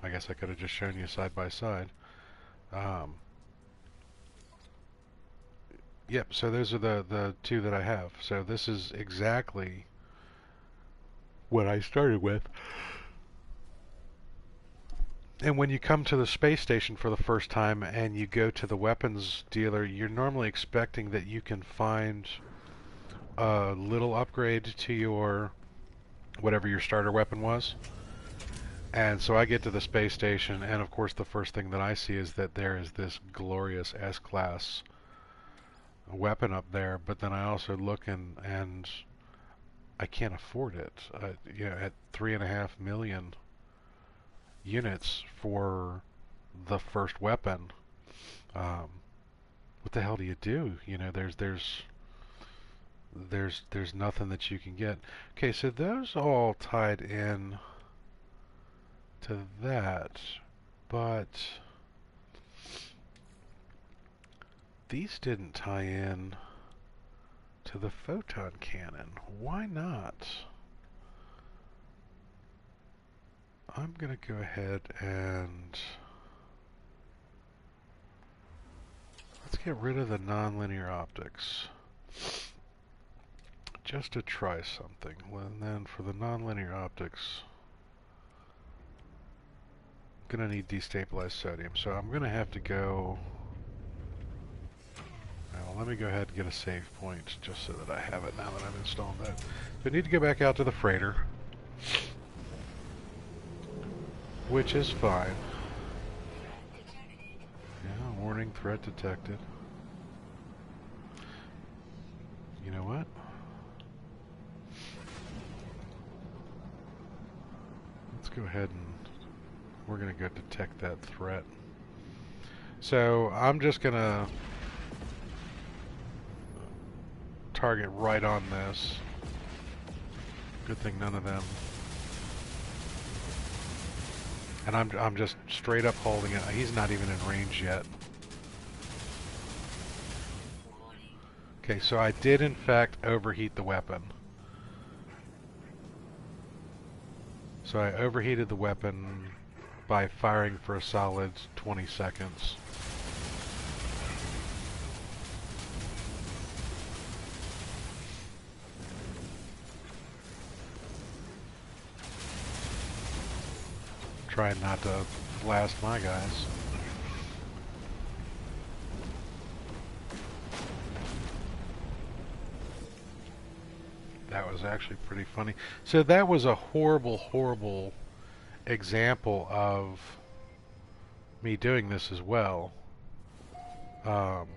I guess I could have just shown you side by side. Yep, so those are the two that I have. So this is exactly what I started with. And when you come to the space station for the first time and you go to the weapons dealer, you're normally expecting that you can find a little upgrade to your whatever your starter weapon was. And so I get to the space station, and of course the first thing that I see is that there is this glorious S-class weapon up there, but then I also look and I can't afford it. At 3.5 million units for the first weapon, what the hell do you do? There's nothing that you can get. Okay, so those all tied in to that, but these didn't tie in to the photon cannon. Why not? I'm gonna go ahead and Let's get rid of the nonlinear optics. Just to try something. And then for the nonlinear optics, I'm going to need destabilized sodium. So I'm going to have to go... Well, let me go ahead and get a save point just so that I have it now that I've installed that. So I need to go back out to the freighter, which is fine. Yeah, warning, threat detected. You know what? Let's go ahead and we're going to go detect that threat. So I'm just going to target right on this. Good thing none of them. And I'm just straight up holding it. He's not even in range yet. Okay, so I did in fact overheat the weapon. So I overheated the weapon by firing for a solid 20 seconds. Trying not to blast my guys. That was actually pretty funny. So that was a horrible, horrible example of me doing this as well. Where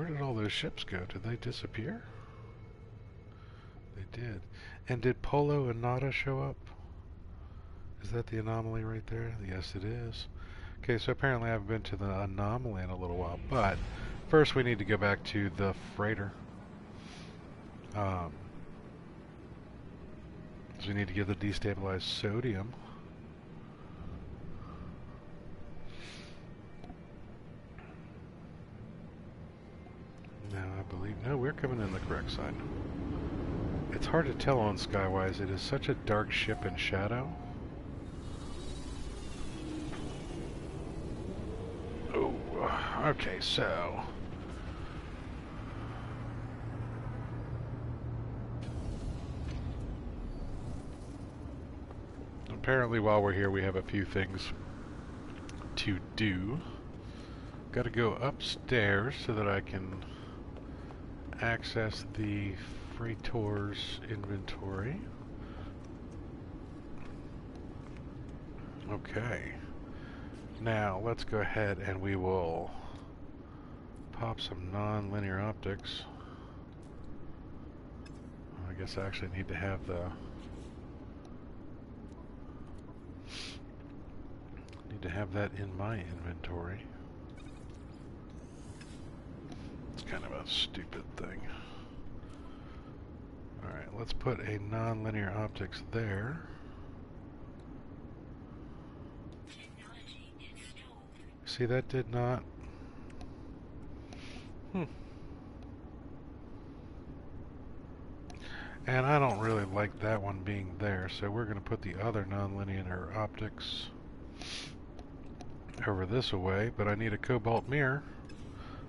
did all those ships go? Did they disappear? They did. And did Polo and Nada show up? Is that the anomaly right there? Yes, it is. Okay, so apparently I haven't been to the anomaly in a little while, but first we need to go back to the freighter. So we need to get the destabilized sodium. Now I believe, no, we're coming in the correct side. It's hard to tell on Skywise. It is such a dark ship in shadow. Oh, okay, so apparently while we're here we have a few things to do. Got to go upstairs so that I can access the freighter's inventory. Okay. Now let's go ahead and we will pop some non-linear optics. I guess I actually need to have that in my inventory. It's kind of a stupid thing. Alright, let's put a non-linear optics there. See, that did not... And I don't really like that one being there, so we're going to put the other non-linear optics over this away, but I need a cobalt mirror.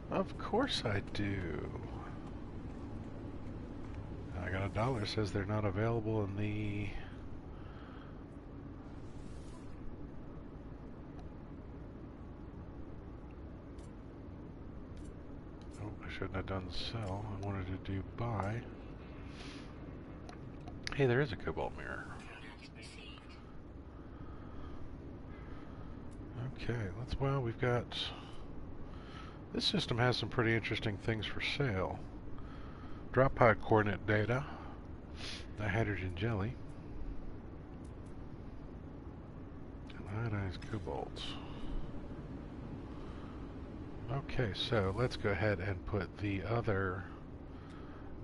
Of course I do. I got $1. Says they're not available in the... Oh, I shouldn't have done sell. I wanted to do buy. Hey, there is a cobalt mirror. Okay, well, we've got... This system has some pretty interesting things for sale. Drop pod coordinate data. The hydrogen jelly. And iodized cobalt. Okay, so let's go ahead and put the other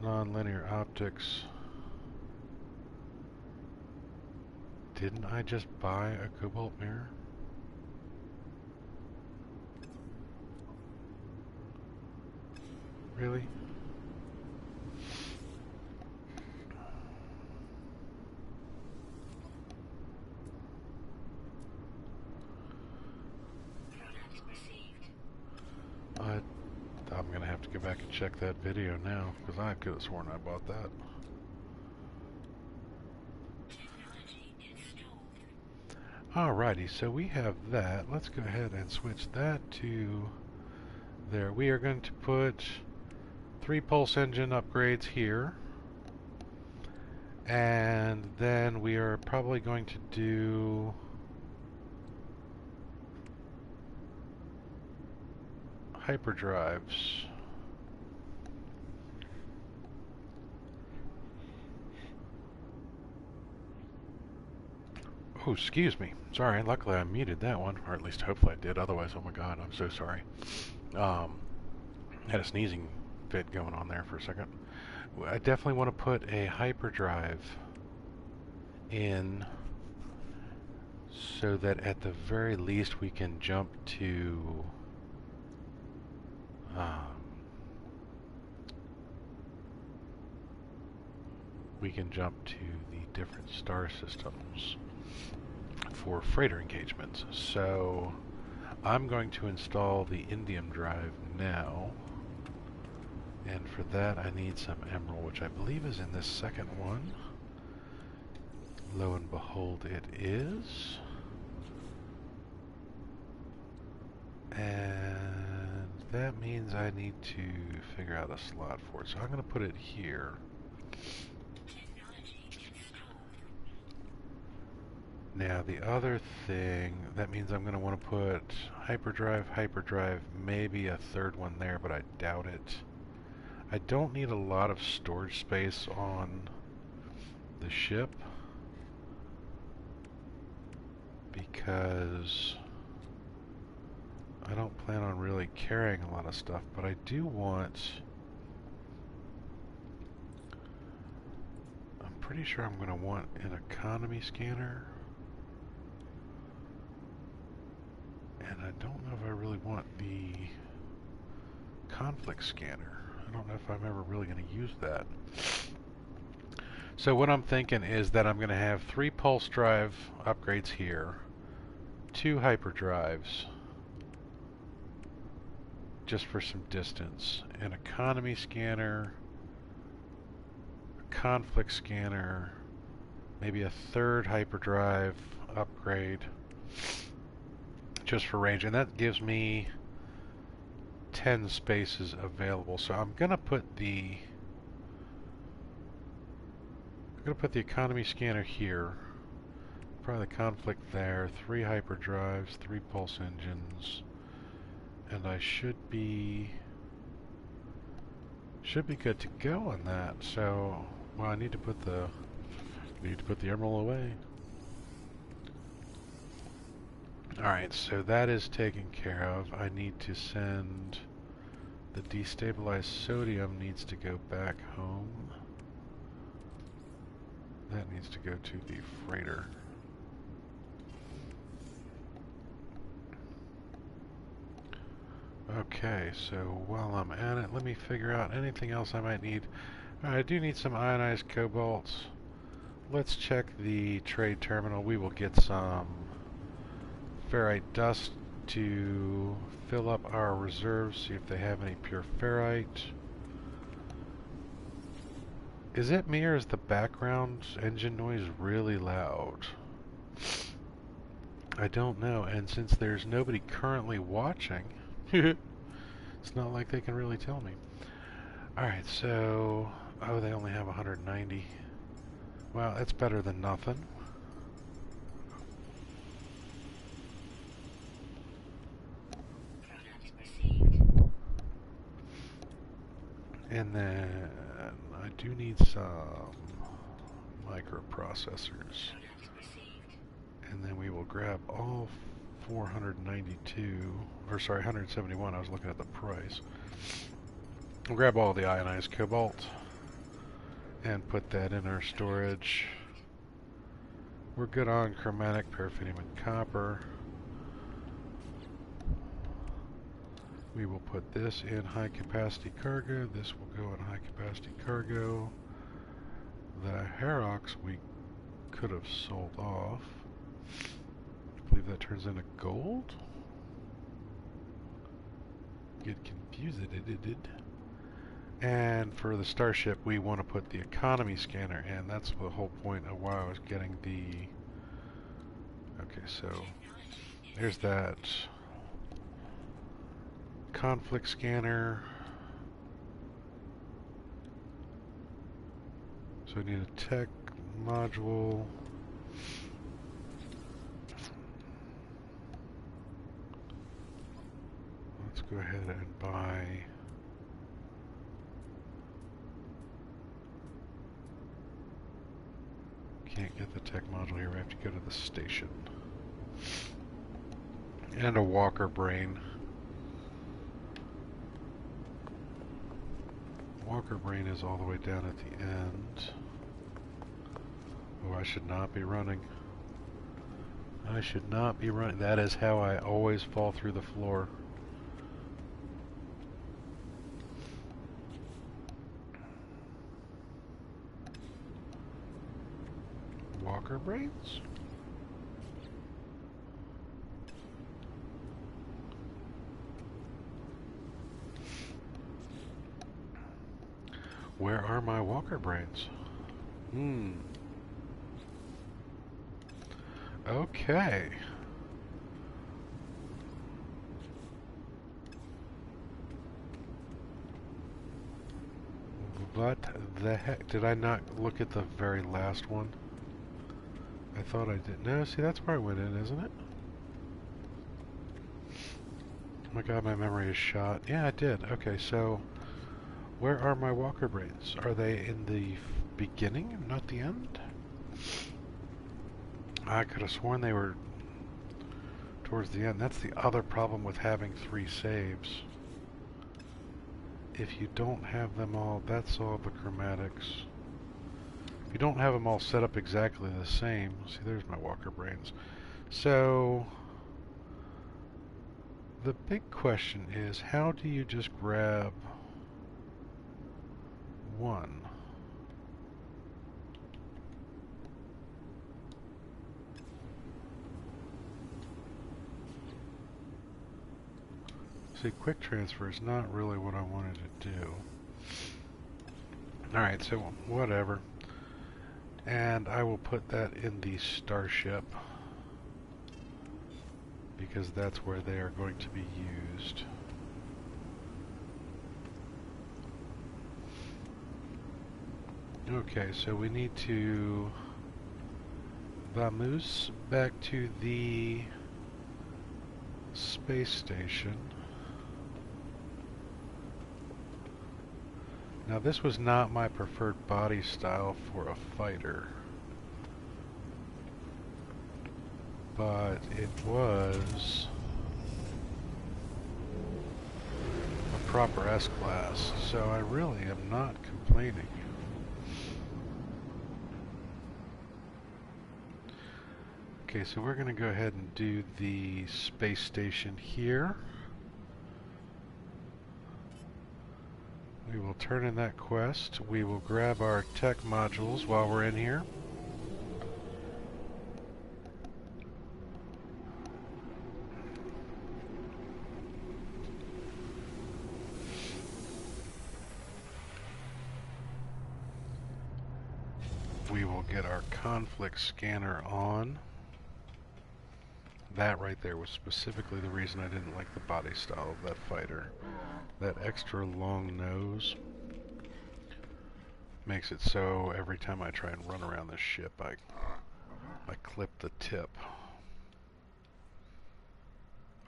non-linear optics. Didn't I just buy a cobalt mirror? Really? back and check that video now, because I could have sworn I bought that. Alrighty, so we have that. Let's go ahead and switch that to there. We are going to put 3 pulse engine upgrades here. And then we are probably going to do hyperdrives. Oh, excuse me. Sorry, luckily I muted that one, or at least hopefully I did. Otherwise, oh my god, I'm so sorry. Had a sneezing fit going on there for a second. I definitely want to put a hyperdrive in so that at the very least we can jump to the different star systems for freighter engagements. So I'm going to install the indium drive now, and for that I need some emerald, which I believe is in this second one. Lo and behold, it is. And that means I need to figure out a slot for it. So I'm going to put it here. Now the other thing, that means I'm going to want to put hyperdrive, maybe a third one there, but I doubt it. I don't need a lot of storage space on the ship because I don't plan on really carrying a lot of stuff, but I do want... I'm pretty sure I'm going to want an economy scanner. And I don't know if I really want the conflict scanner. I don't know if I'm ever really going to use that. So what I'm thinking is that I'm going to have 3 pulse drive upgrades here, 2 hyperdrives, just for some distance, an economy scanner, a conflict scanner, maybe a 3rd hyperdrive upgrade, just for range, and that gives me 10 spaces available. So I'm gonna put the economy scanner here, probably the conflict there, 3 hyperdrives, 3 pulse engines, and I should be good to go on that. So, well, I need to put the emerald away. Alright, so that is taken care of. I need to send the destabilized sodium needs to go back home. That needs to go to the freighter. Okay, so while I'm at it, let me figure out anything else I might need. I do need some ionized cobalt. Let's check the trade terminal. We will get some ferrite dust to fill up our reserves, see if they have any pure ferrite. Is it me, or is the background engine noise really loud? I don't know, and since there's nobody currently watching, it's not like they can really tell me. Alright, so... oh, they only have 190. Well, that's better than nothing. And then I do need some microprocessors. And then we will grab all 492, or sorry, 171. I was looking at the price. We'll grab all the ionized cobalt and put that in our storage. We're good on chromatic, paraffinium, and copper. We will put this in high capacity cargo. This will go in high capacity cargo. The Herox we could have sold off. I believe that turns into gold. Get confused. And for the starship, we want to put the economy scanner in. That's the whole point of why I was getting the... Okay, so there's that conflict scanner. So we need a tech module. Let's go ahead and buy... Can't get the tech module here, we have to go to the station. And a walker brain. Walker brain is all the way down at the end. Oh, I should not be running. I should not be running. That is how I always fall through the floor. Walker brains? Where are my walker brains? Okay. What the heck? Did I not look at the very last one? I thought I did. No, see, that's where I went in, isn't it? Oh my god, my memory is shot. Yeah, I did. Okay, so where are my walker brains? Are they in the beginning, not the end? I could have sworn they were towards the end. That's the other problem with having 3 saves. If you don't have them all, that's all the chromatics. If you don't have them all set up exactly the same, see, there's my walker brains. So the big question is, how do you just grab one? See, quick transfer is not really what I wanted to do. Alright, so whatever. And I will put that in the starship, because that's where they are going to be used. Okay, so we need to vamoose back to the space station. Now, this was not my preferred body style for a fighter, but it was a proper S-class, so I really am not complaining. Okay, so we're going to go ahead and do the space station here. We will turn in that quest. We will grab our tech modules while we're in here. We will get our conflict scanner on. That right there was specifically the reason I didn't like the body style of that fighter. That extra long nose makes it so every time I try and run around this ship, I clip the tip.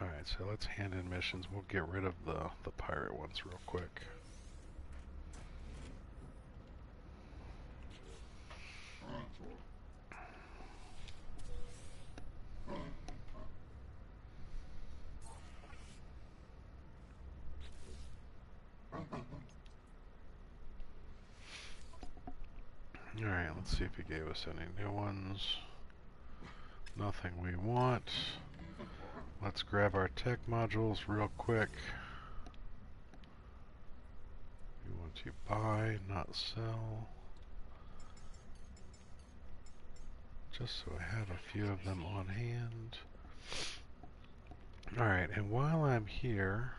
Alright, so let's hand in missions. We'll get rid of the pirate ones real quick. Alright, let's see if he gave us any new ones. Nothing we want. Let's grab our tech modules real quick. We want to buy, not sell. Just so I have a few of them on hand. Alright, and while I'm here,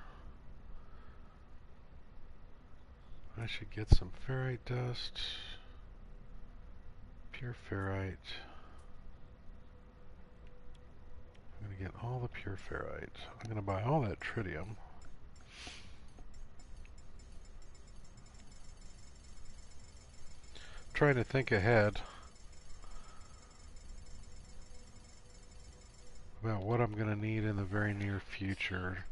I should get some ferrite dust. Pure ferrite. I'm going to get all the pure ferrite. I'm going to buy all that tritium. Trying to think ahead about what I'm going to need in the very near future.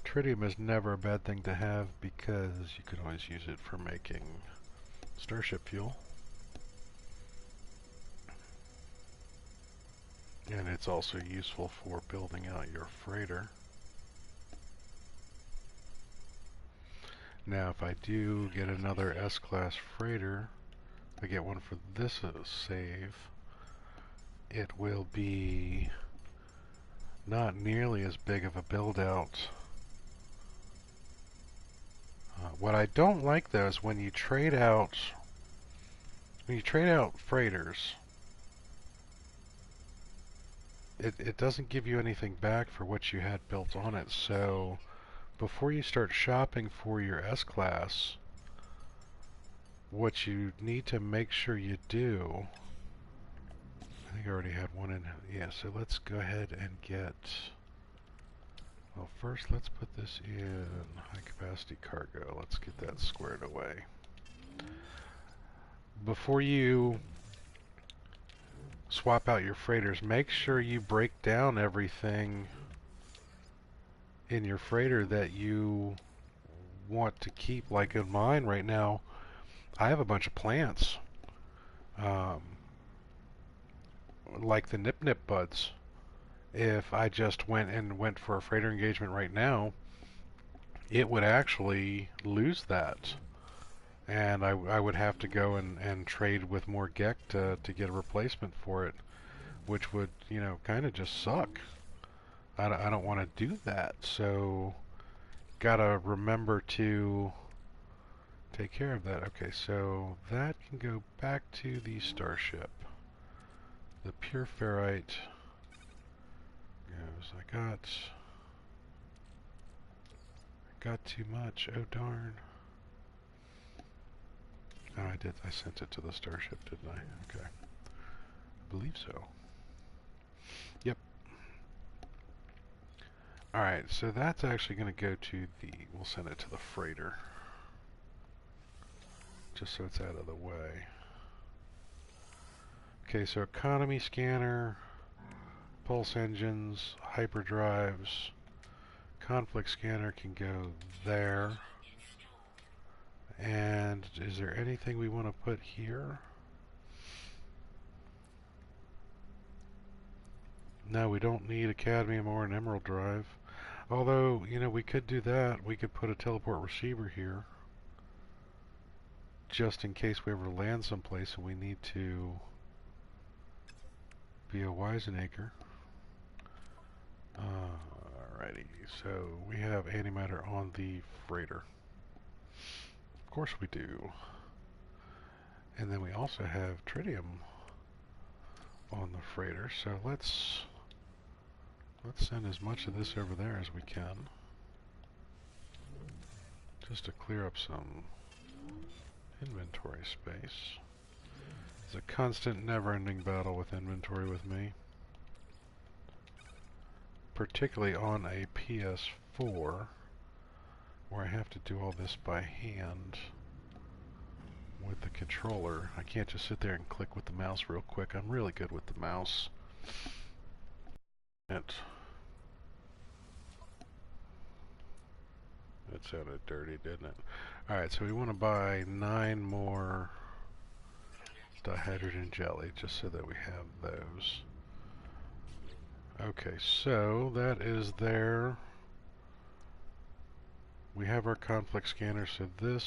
Tritium is never a bad thing to have because you can always use it for making starship fuel. And it's also useful for building out your freighter. Now if I do get another S-class freighter, if I get one for this save, it will be not nearly as big of a build out. What I don't like though is when you trade out freighters, it doesn't give you anything back for what you had built on it. So before you start shopping for your S-Class, what you need to make sure you do, I think I already had one in, yeah, so let's go ahead and get, well first let's put this in high capacity cargo. Let's get that squared away. Before you swap out your freighters, make sure you break down everything in your freighter that you want to keep. Like in mine right now, I have a bunch of plants, like the Nip Nip buds. If I just went for a freighter engagement right now, it would actually lose that, and I would have to go and trade with more Gek to get a replacement for it, which would, you know, kind of just suck. I don't want to do that, so gotta remember to take care of that. Okay, so that can go back to the starship. The pure ferrite goes. I got too much. Oh darn. Oh, I did. I sent it to the starship, didn't I? Okay. I believe so. Yep. Alright, so that's actually going to go to the, we'll send it to the freighter, just so it's out of the way. Okay, so economy scanner, pulse engines, hyperdrives, conflict scanner can go there. And is there anything we want to put here? No, we don't need a cadmium or an emerald drive. Although, you know, we could do that. We could put a teleport receiver here, just in case we ever land someplace and we need to be a Wisenacre. Alrighty, so we have antimatter on the freighter. Of course we do. And then we also have tritium on the freighter, so let's send as much of this over there as we can, just to clear up some inventory space. It's a constant, never-ending battle with inventory with me, particularly on a PS4, where I have to do all this by hand with the controller. I can't just sit there and click with the mouse real quick. I'm really good with the mouse. That sounded dirty, didn't it? Alright, so we want to buy 9 more dihydrogen jelly, just so that we have those. Okay, so that is there. We have our conflict scanner, so this,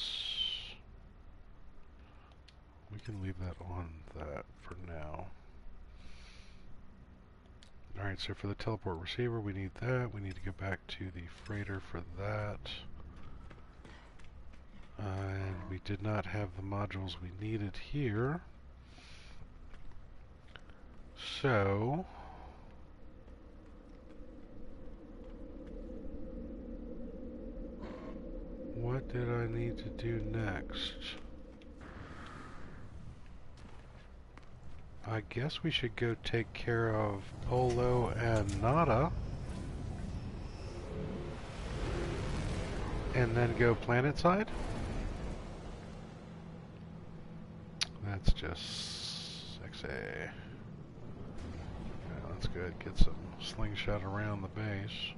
we can leave that on that for now. Alright, so for the teleport receiver, we need that. We need to go back to the freighter for that. And we did not have the modules we needed here. So what did I need to do next? I guess we should go take care of Polo and Nada. And then go planet side? That's just sexy. Okay, that's good. Get some slingshot around the base.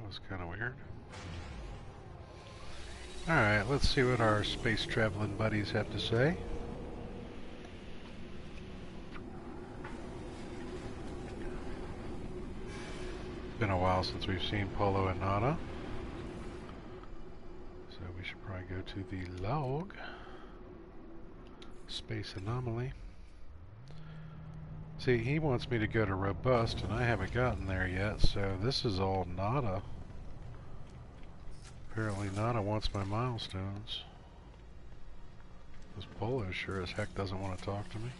Was kind of weird. Alright, let's see what our space traveling buddies have to say. Been a while since we've seen Polo and Nada. So we should probably go to the log. Space anomaly. See, he wants me to go to robust and I haven't gotten there yet, so this is all Nada. Apparently Nada wants my milestones. This Polo sure as heck doesn't want to talk to me.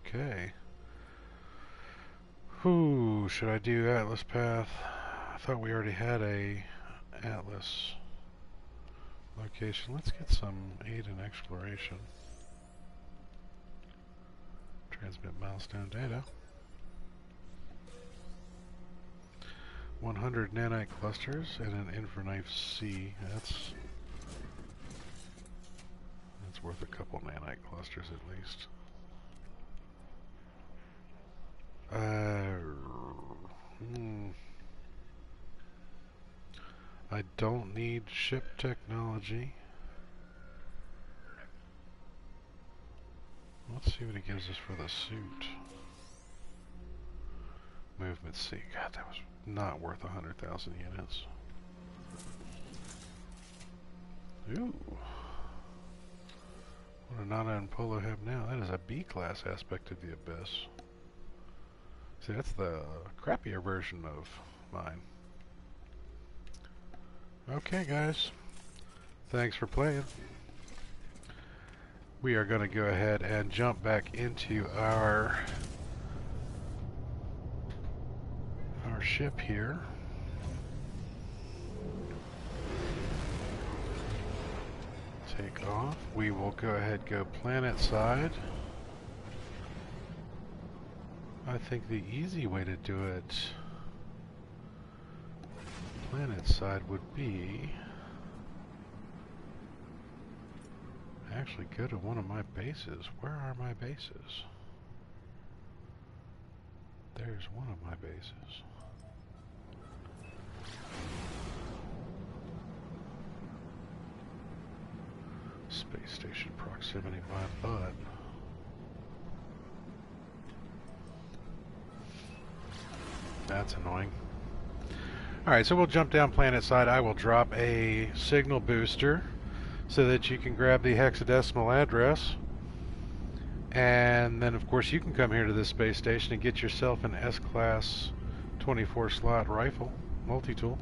Okay. Who should I do Atlas path? I thought we already had a Atlas location. Let's get some aid in exploration. Transmit milestone data. 100 nanite clusters and an Infraknife C. That's worth a couple nanite clusters at least. I don't need ship technology. Let's see what it gives us for the suit. Movement C. God, that was not worth 100,000 units. Ooh. What do Nada and Polo have now? That is a B-class aspect of the Abyss. See, that's the crappier version of mine. Okay, guys. Thanks for playing. We are going to go ahead and jump back into our ship here. Take off. We will go ahead and go planet side. I think the easy way to do it planet side would be actually go to one of my bases. Where are my bases? There's one of my bases. Space station proximity by butt. That's annoying. Alright, so we'll jump down planet side. I will drop a signal booster so that you can grab the hexadecimal address. And then, of course, you can come here to this space station and get yourself an S-Class 24-slot rifle, multi-tool.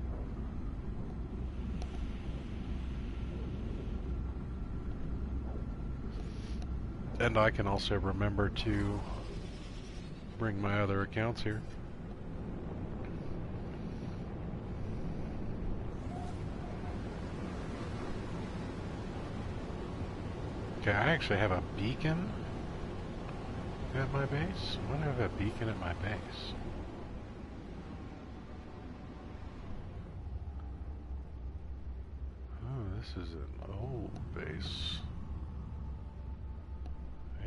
And I can also remember to bring my other accounts here. Okay, I actually have a beacon at my base. Why do I have a beacon at my base? Oh, this is an old base.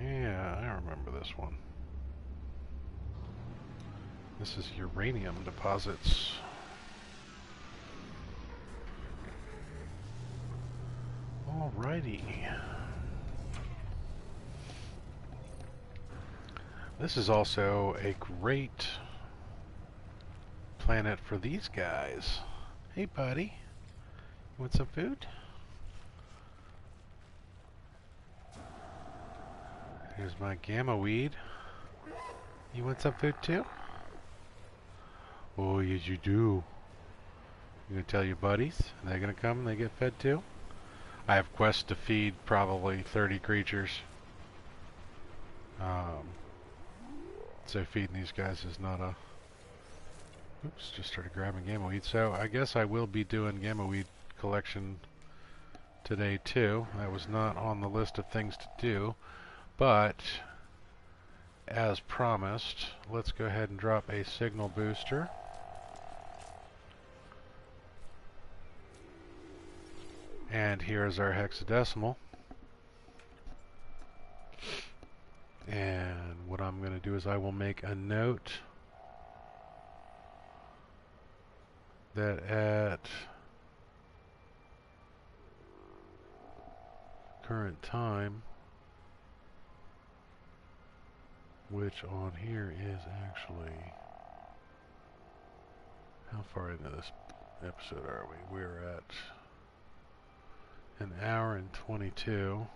Yeah, I remember this one. This is uranium deposits. Alrighty. This is also a great planet for these guys. Hey, buddy. You want some food? Here's my gamma weed. You want some food too? Oh, yes you do. You gonna tell your buddies? Are they gonna come and they get fed too? I have quests to feed probably 30 creatures. So feeding these guys is not a... Oops, just started grabbing gamma weed. So I guess I will be doing gamma weed collection today too. That was not on the list of things to do, but as promised, let's go ahead and drop a signal booster. And here is our hexadecimal. And what I'm going to do is I will make a note that at current time, which on here is actually, how far into this episode are we? We're at an hour and 22.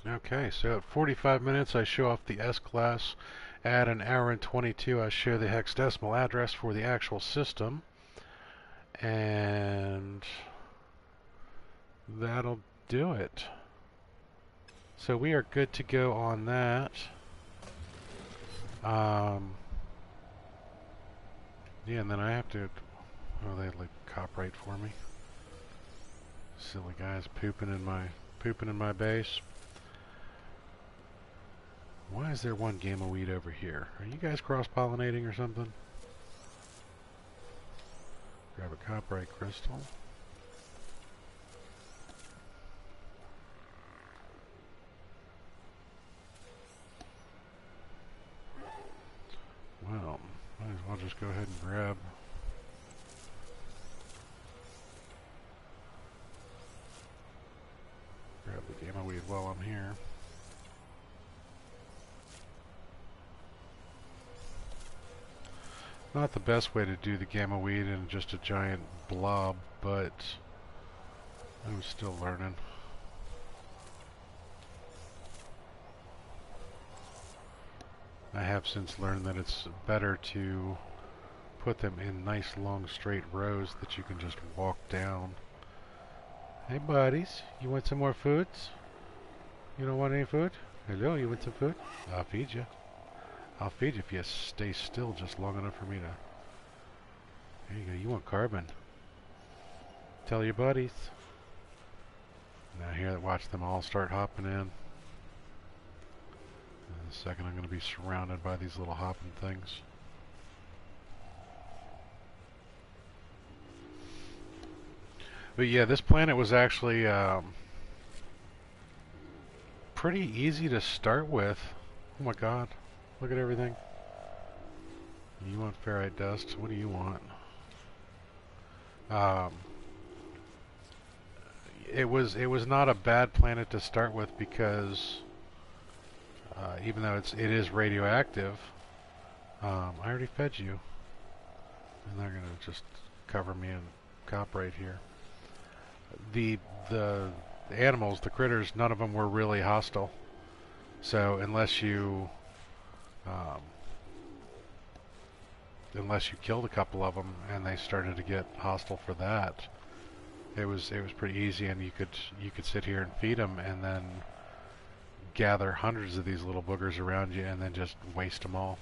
Okay, so at 45 minutes I show off the S-Class. At an hour and 22 I show the hexadecimal address for the actual system. And that'll do it. So we are good to go on that. Yeah, and then I have to... Oh, they like copyright for me. Silly guys pooping in my base. Why is there one gamma weed over here? Are you guys cross-pollinating or something? Grab a copyright crystal. Well, might as well just go ahead and grab the gamma weed while I'm here. Not the best way to do the gamma weed in just a giant blob, but I'm still learning. I have since learned that it's better to put them in nice long straight rows that you can just walk down. Hey buddies, you want some more foods? You don't want any food? Hello, you want some food? I'll feed you. I'll feed you if you stay still just long enough for me to... There you go, you want carbon. Tell your buddies. Now here, watch them all start hopping in. In a second I'm going to be surrounded by these little hopping things. But yeah, this planet was actually pretty easy to start with. Oh my god, look at everything. You want ferrite dust? What do you want? It was not a bad planet to start with because even though it is radioactive, I already fed you, and they're gonna just cover me in copyright here. The animals, the critters, none of them were really hostile. So unless you killed a couple of them and they started to get hostile for that, it was pretty easy, and you could sit here and feed them and then gather hundreds of these little boogers around you and then just waste them all.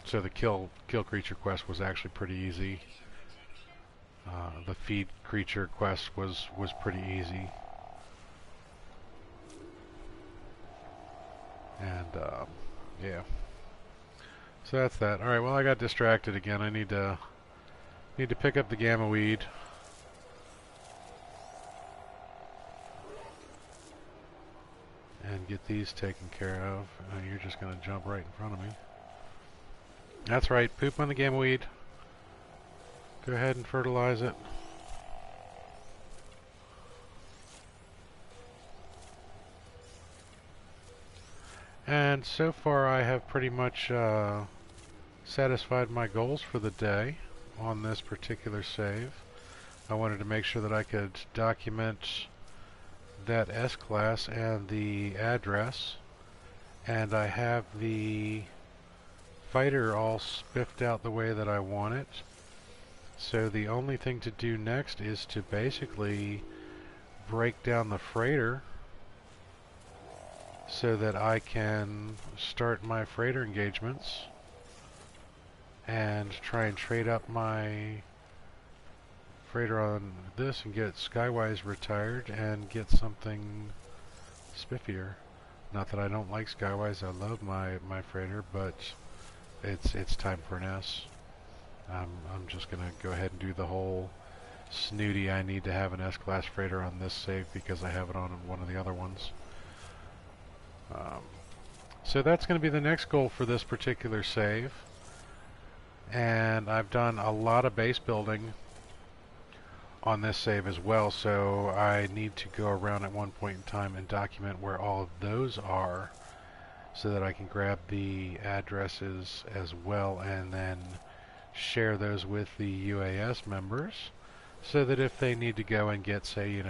So the kill creature quest was actually pretty easy. The feed creature quest was pretty easy. And yeah. So that's that. Alright, well I got distracted again. I need to pick up the gamma weed. And get these taken care of. You're just going to jump right in front of me. That's right, poop on the gamma weed. Go ahead and fertilize it. And so far I have pretty much satisfied my goals for the day on this particular save. I wanted to make sure that I could document that S-class and the address, and I have the fighter all spiffed out the way that I want it. So the only thing to do next is to basically break down the freighter so that I can start my freighter engagements and try and trade up my freighter on this and get Skywise retired and get something spiffier. Not that I don't like Skywise, I love my freighter, but it's time for an S. I'm just gonna go ahead and do the whole snooty I need to have an S-class freighter on this save because I have it on one of the other ones. So that's going to be the next goal for this particular save. And I've done a lot of base building on this save as well, so I need to go around at one point in time and document where all of those are so that I can grab the addresses as well and then share those with the UAS members so that if they need to go and get, say,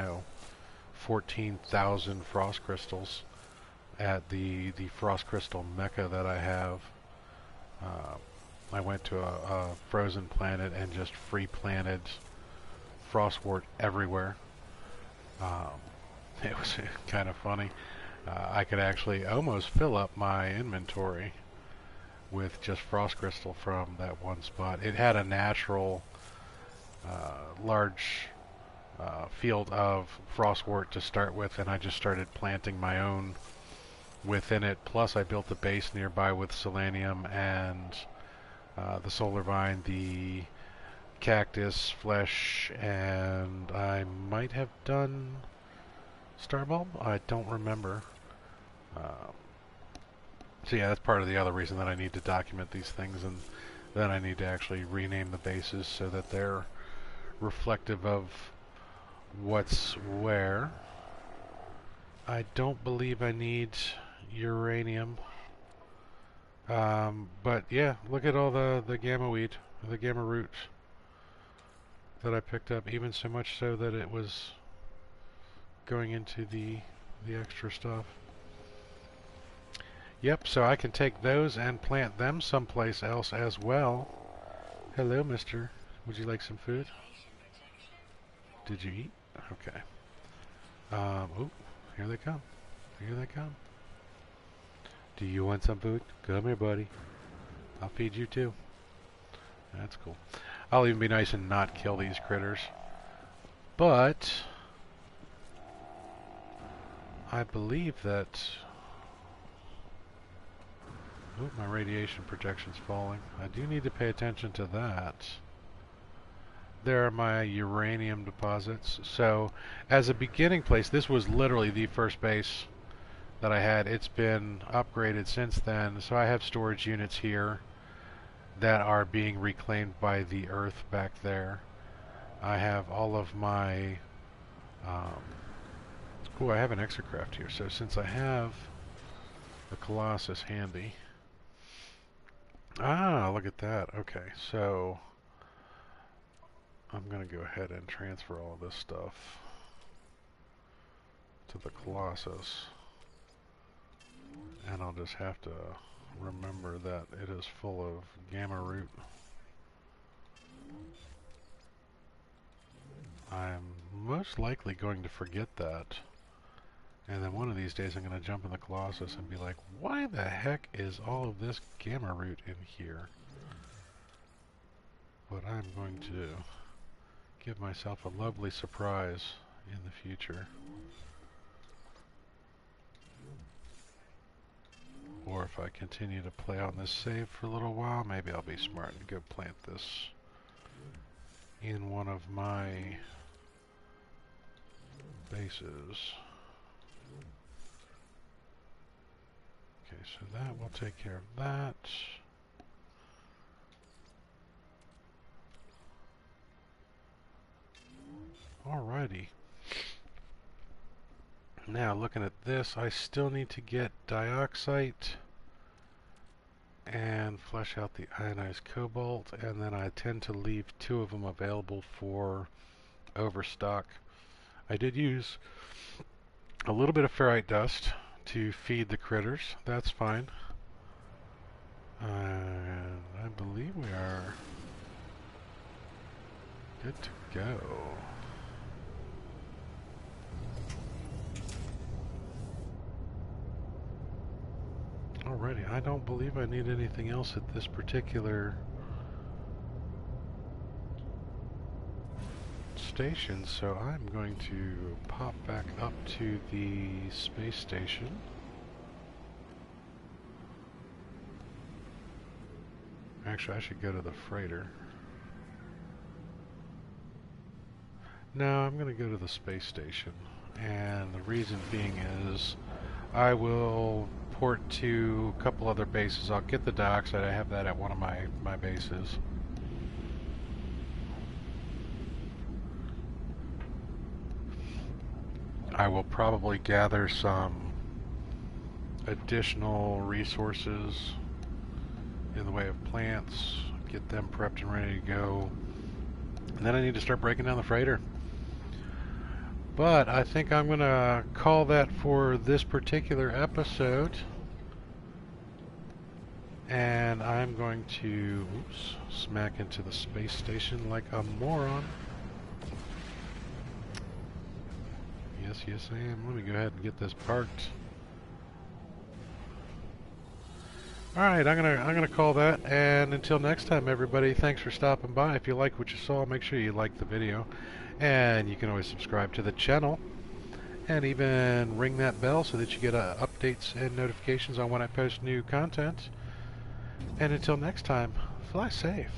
14,000 frost crystals at the frost crystal mecca that I have. I went to a frozen planet and just free planted frostwort everywhere. It was kind of funny. I could actually almost fill up my inventory with just frost crystal from that one spot. It had a natural large field of frostwort to start with, and I just started planting my own within it. Plus I built a base nearby with selenium and the solar vine, the cactus flesh, and I might have done starbulb? I don't remember. So yeah, that's part of the other reason that I need to document these things, and then I need to actually rename the bases so that they're reflective of what's where. I don't believe I need uranium. But yeah, look at all the gamma weed, the gamma root that I picked up, even so much so that it was going into the extra stuff. Yep, so I can take those and plant them someplace else as well. Hello, mister. Would you like some food? Did you eat? Okay. Oh, here they come. Here they come. Do you want some food? Come here, buddy. I'll feed you too. That's cool. I'll even be nice and not kill these critters. But I believe that... Oh, my radiation projection's falling. I do need to pay attention to that. There are my uranium deposits. So, as a beginning place, this was literally the first base that I had. It's been upgraded since then. So I have storage units here that are being reclaimed by the Earth back there. I have all of my... I have an exocraft here. So since I have the Colossus handy... Ah, look at that. Okay, so I'm going to go ahead and transfer all of this stuff to the Colossus. And I'll just have to remember that it is full of gamma root. I'm most likely going to forget that. And then one of these days I'm going to jump in the Colossus and be like, why the heck is all of this gamma root in here? But I'm going to give myself a lovely surprise in the future. Or if I continue to play on this save for a little while, maybe I'll be smart and go plant this in one of my bases. Okay, so that will take care of that. Alrighty. Now looking at this, I still need to get dioxite and flesh out the ionized cobalt, and then I tend to leave 2 of them available for overstock. I did use a little bit of ferrite dust to feed the critters. That's fine. And I believe we are good to go. Alrighty, I don't believe I need anything else at this particular station, so I'm going to pop back up to the space station. Actually, I should go to the freighter. No, I'm going to go to the space station, and the reason being is I will port to a couple other bases. I'll get the dioxide. I have that at one of my bases. I will probably gather some additional resources in the way of plants, get them prepped and ready to go, and then I need to start breaking down the freighter. But I think I'm going to call that for this particular episode. And I'm going to smack into the space station like a moron. Yes, I am. Let me go ahead and get this parked. Alright, I'm gonna call that, and until next time, everybody, thanks for stopping by. If you like what you saw, make sure you like the video. And you can always subscribe to the channel, and even ring that bell so that you get updates and notifications on when I post new content. And until next time, fly safe.